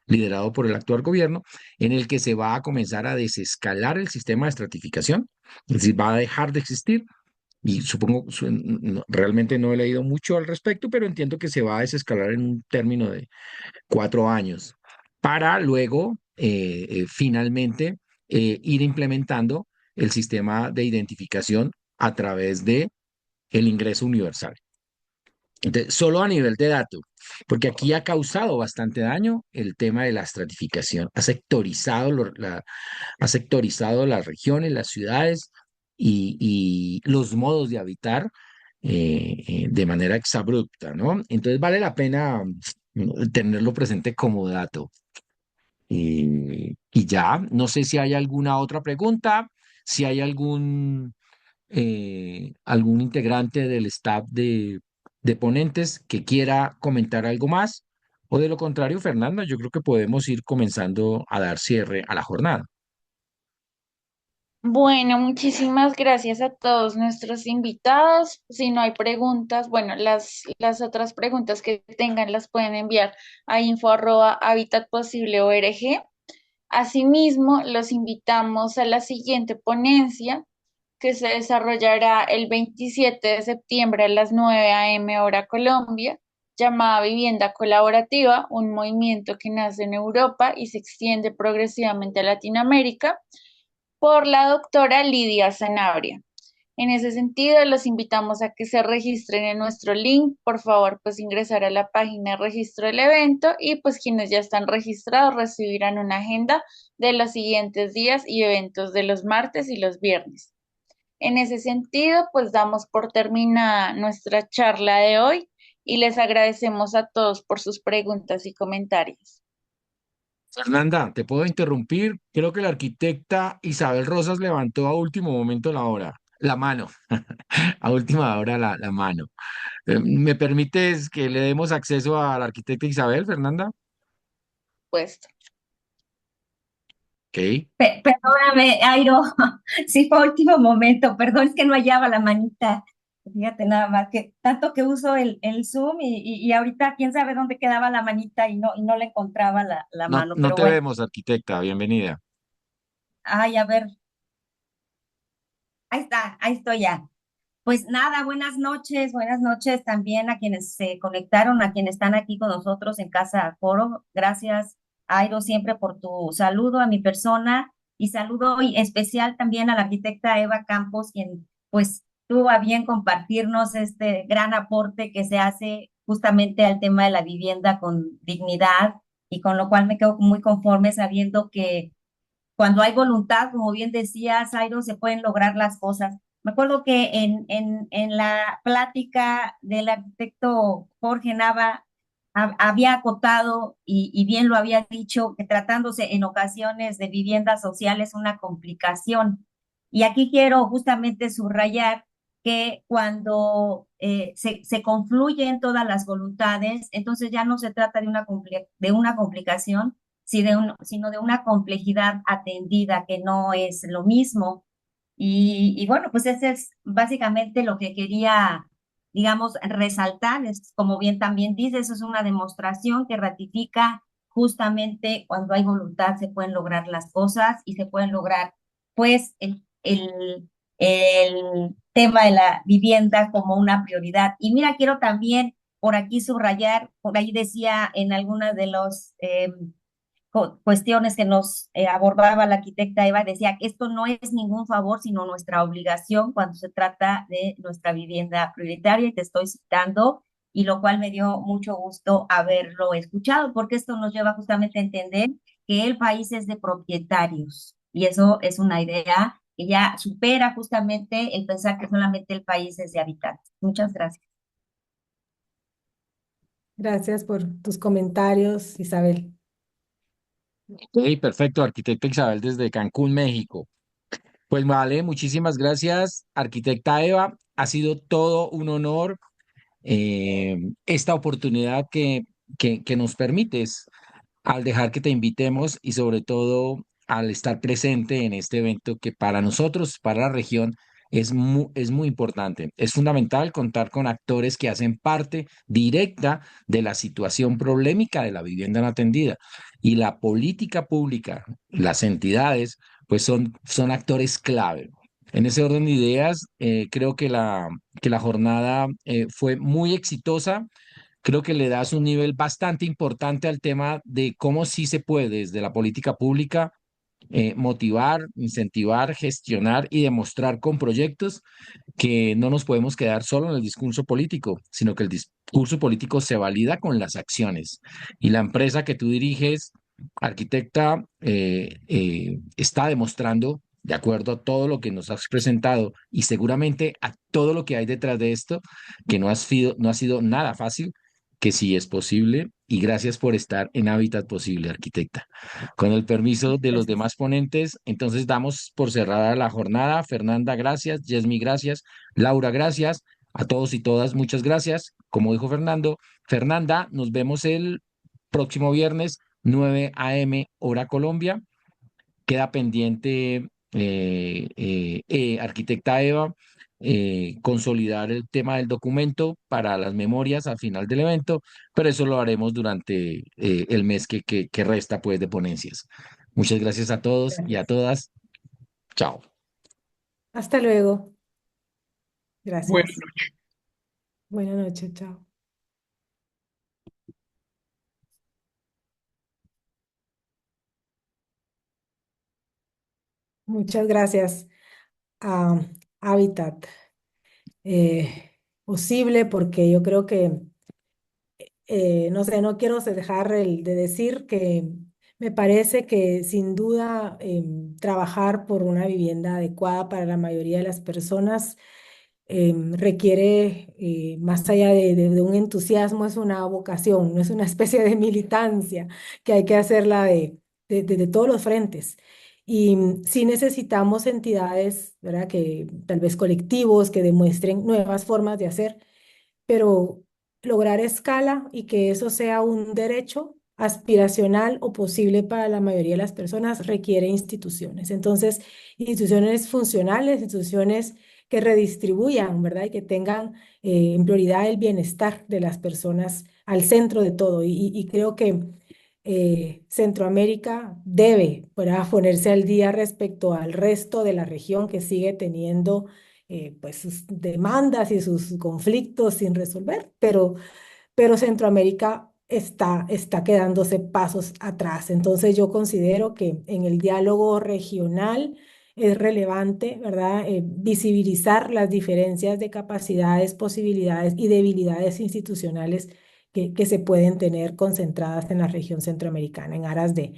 liderado por el actual gobierno, en el que se va a comenzar a desescalar el sistema de estratificación, es decir, va a dejar de existir y supongo, realmente no he leído mucho al respecto, pero entiendo que se va a desescalar en un término de 4 años para luego, finalmente, ir implementando el sistema de identificación a través de el ingreso universal. Entonces, solo a nivel de datos, porque aquí ha causado bastante daño el tema de la estratificación, ha sectorizado las regiones, las ciudades y los modos de habitar de manera exabrupta, ¿no? Entonces vale la pena tenerlo presente como dato. Y ya, no sé si hay alguna otra pregunta, si hay algún integrante del staff de ponentes que quiera comentar algo más, o de lo contrario, Fernanda, yo creo que podemos ir comenzando a dar cierre a la jornada. Bueno, muchísimas gracias a todos nuestros invitados. Si no hay preguntas, bueno, las otras preguntas que tengan las pueden enviar a info@habitatposible.org. Asimismo, los invitamos a la siguiente ponencia que se desarrollará el 27 de septiembre a las 9 a.m. hora Colombia, llamada Vivienda Colaborativa, un movimiento que nace en Europa y se extiende progresivamente a Latinoamérica, por la doctora Lidia Sanabria. En ese sentido, los invitamos a que se registren en nuestro link. Por favor, pues ingresar a la página de registro del evento y pues quienes ya están registrados recibirán una agenda de los siguientes días y eventos de los martes y los viernes. En ese sentido, pues damos por terminada nuestra charla de hoy y les agradecemos a todos por sus preguntas y comentarios. Fernanda, ¿te puedo interrumpir? Creo que la arquitecta Isabel Rosas levantó a último momento la mano, a última hora la mano. ¿Me permites que le demos acceso a la arquitecta Isabel, Fernanda? Pues. Ok. Perdóname, Airo, sí fue a último momento, perdón, es que no hallaba la manita. Fíjate nada más, que tanto que uso el Zoom y ahorita quién sabe dónde quedaba la manita y no le encontraba la No, mano, no pero te bueno, vemos, arquitecta, bienvenida. ay, a ver, ahí está, ahí estoy ya. Pues nada, buenas noches también a quienes se conectaron, a quienes están aquí con nosotros en Casa Foro. Gracias, Airo, siempre por tu saludo a mi persona y saludo y especial también a la arquitecta Eva Campos, quien pues tuvo a bien compartirnos este gran aporte que se hace justamente al tema de la vivienda con dignidad y con lo cual me quedo muy conforme sabiendo que cuando hay voluntad, como bien decía Zairo, se pueden lograr las cosas. Me acuerdo que en la plática del arquitecto Jorge Nava había acotado y bien lo había dicho, que tratándose en ocasiones de viviendas sociales una complicación. Y aquí quiero justamente subrayar que cuando se confluyen todas las voluntades, entonces ya no se trata de una complicación, sino de una complejidad atendida que no es lo mismo. Y bueno, pues ese es básicamente lo que quería, digamos, resaltar. Es, como bien también dice, eso es una demostración que ratifica justamente cuando hay voluntad se pueden lograr las cosas y se pueden lograr, pues, el tema de la vivienda como una prioridad. Y mira, quiero también por aquí subrayar, por ahí decía en algunas de los cuestiones que nos abordaba la arquitecta Eva, decía que esto no es ningún favor, sino nuestra obligación cuando se trata de nuestra vivienda prioritaria, y te estoy citando, y lo cual me dio mucho gusto haberlo escuchado, porque esto nos lleva justamente a entender que el país es de propietarios, y eso es una idea que ya supera justamente el pensar que solamente el país es de habitantes. Muchas gracias. Gracias por tus comentarios, Isabel. Ok, perfecto, arquitecta Isabel desde Cancún, México. Pues vale, muchísimas gracias, arquitecta Eva. Ha sido todo un honor esta oportunidad que nos permites al dejar que te invitemos y sobre todo al estar presente en este evento que para nosotros, para la región, es muy importante. Es fundamental contar con actores que hacen parte directa de la situación problemática de la vivienda no atendida. Y la política pública, las entidades, pues son actores clave. En ese orden de ideas, creo que la jornada fue muy exitosa. Creo que le das un nivel bastante importante al tema de cómo sí se puede desde la política pública motivar, incentivar, gestionar y demostrar con proyectos que no nos podemos quedar solo en el discurso político, sino que el discurso político se valida con las acciones. Y la empresa que tú diriges, arquitecta, está demostrando, de acuerdo a todo lo que nos has presentado y seguramente a todo lo que hay detrás de esto, que no ha sido nada fácil, que sí es posible. Y gracias por estar en Hábitat Posible, arquitecta. Con el permiso de los Gracias. demás ponentes, entonces damos por cerrada la jornada. Fernanda, gracias. Yesmi, gracias. Laura, gracias. A todos y todas, muchas gracias. Como dijo Fernando, Fernanda, nos vemos el próximo viernes, 9 a.m. hora Colombia. Queda pendiente, arquitecta Eva, consolidar el tema del documento para las memorias al final del evento, pero eso lo haremos durante el mes que resta pues de ponencias. Muchas gracias a todos y a Gracias. todas. Chao. Hasta luego. Bueno. Gracias. Buenas noches, chao. Muchas gracias a Habitat Posible, porque yo creo que, no sé, no quiero dejar de decir que me parece que sin duda trabajar por una vivienda adecuada para la mayoría de las personas requiere, más allá de un entusiasmo, es una vocación, no es una especie de militancia que hay que hacerla de todos los frentes. Y sí necesitamos entidades, ¿verdad? Que tal vez colectivos que demuestren nuevas formas de hacer, pero lograr escala y que eso sea un derecho aspiracional o posible para la mayoría de las personas requiere instituciones. Entonces, instituciones funcionales, instituciones que redistribuyan, ¿verdad? Y que tengan en prioridad el bienestar de las personas al centro de todo. Y creo que Centroamérica debe, ¿verdad?, ponerse al día respecto al resto de la región que sigue teniendo pues sus demandas y sus conflictos sin resolver, pero Centroamérica está quedándose pasos atrás. Entonces yo considero que en el diálogo regional es relevante, ¿verdad? Visibilizar las diferencias de capacidades, posibilidades y debilidades institucionales que se pueden tener concentradas en la región centroamericana en aras de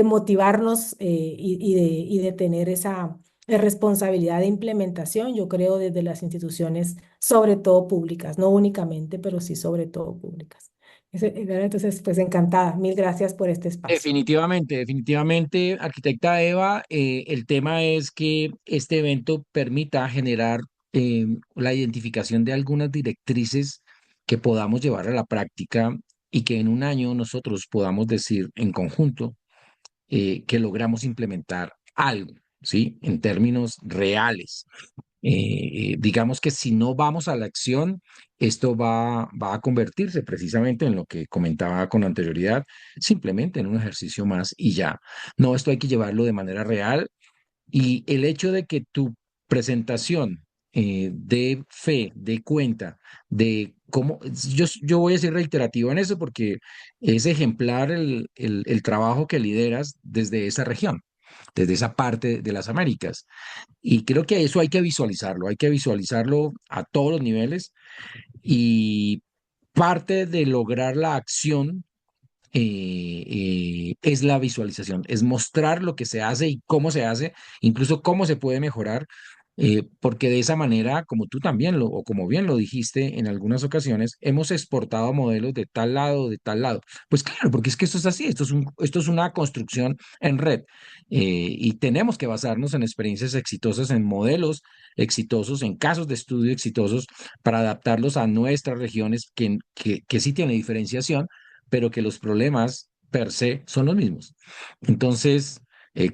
motivarnos y de tener esa responsabilidad de implementación, yo creo, desde las instituciones, sobre todo públicas, no únicamente, pero sí sobre todo públicas. Entonces, pues encantada. Mil gracias por este espacio. Definitivamente, definitivamente, arquitecta Eva, el tema es que este evento permita generar la identificación de algunas directrices que podamos llevar a la práctica y que en un año nosotros podamos decir en conjunto que logramos implementar algo, ¿sí? En términos reales. Digamos que si no vamos a la acción, esto va a convertirse precisamente en lo que comentaba con anterioridad, simplemente en un ejercicio más y ya. No, esto hay que llevarlo de manera real y el hecho de que tu presentación dé fe, dé cuenta de cómo, yo voy a ser reiterativo en eso porque es ejemplar el trabajo que lideras desde esa región, desde esa parte de las Américas. Y creo que eso hay que visualizarlo a todos los niveles y parte de lograr la acción es la visualización, es mostrar lo que se hace y cómo se hace, incluso cómo se puede mejorar, porque de esa manera, como tú también o como bien lo dijiste en algunas ocasiones, hemos exportado modelos de tal lado, de tal lado. Pues claro, porque es que esto es así, esto es una construcción en red, y tenemos que basarnos en experiencias exitosas, en modelos exitosos, en casos de estudio exitosos, para adaptarlos a nuestras regiones que sí tiene diferenciación, pero que los problemas per se son los mismos. Entonces,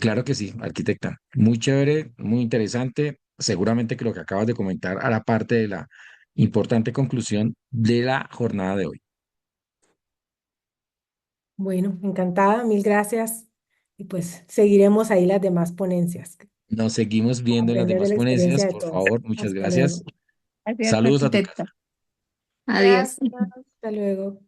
claro que sí, arquitecta, muy chévere, muy interesante. Seguramente que lo que acabas de comentar hará parte de la importante conclusión de la jornada de hoy. Bueno, encantada, mil gracias. Y pues seguiremos ahí las demás ponencias Nos seguimos para viendo en las aprender de demás la ponencias, experiencia de por todos. favor, muchas Hasta gracias. luego. Gracias, Saludos a tu casa. arquitecta. Adiós. Gracias, hasta luego.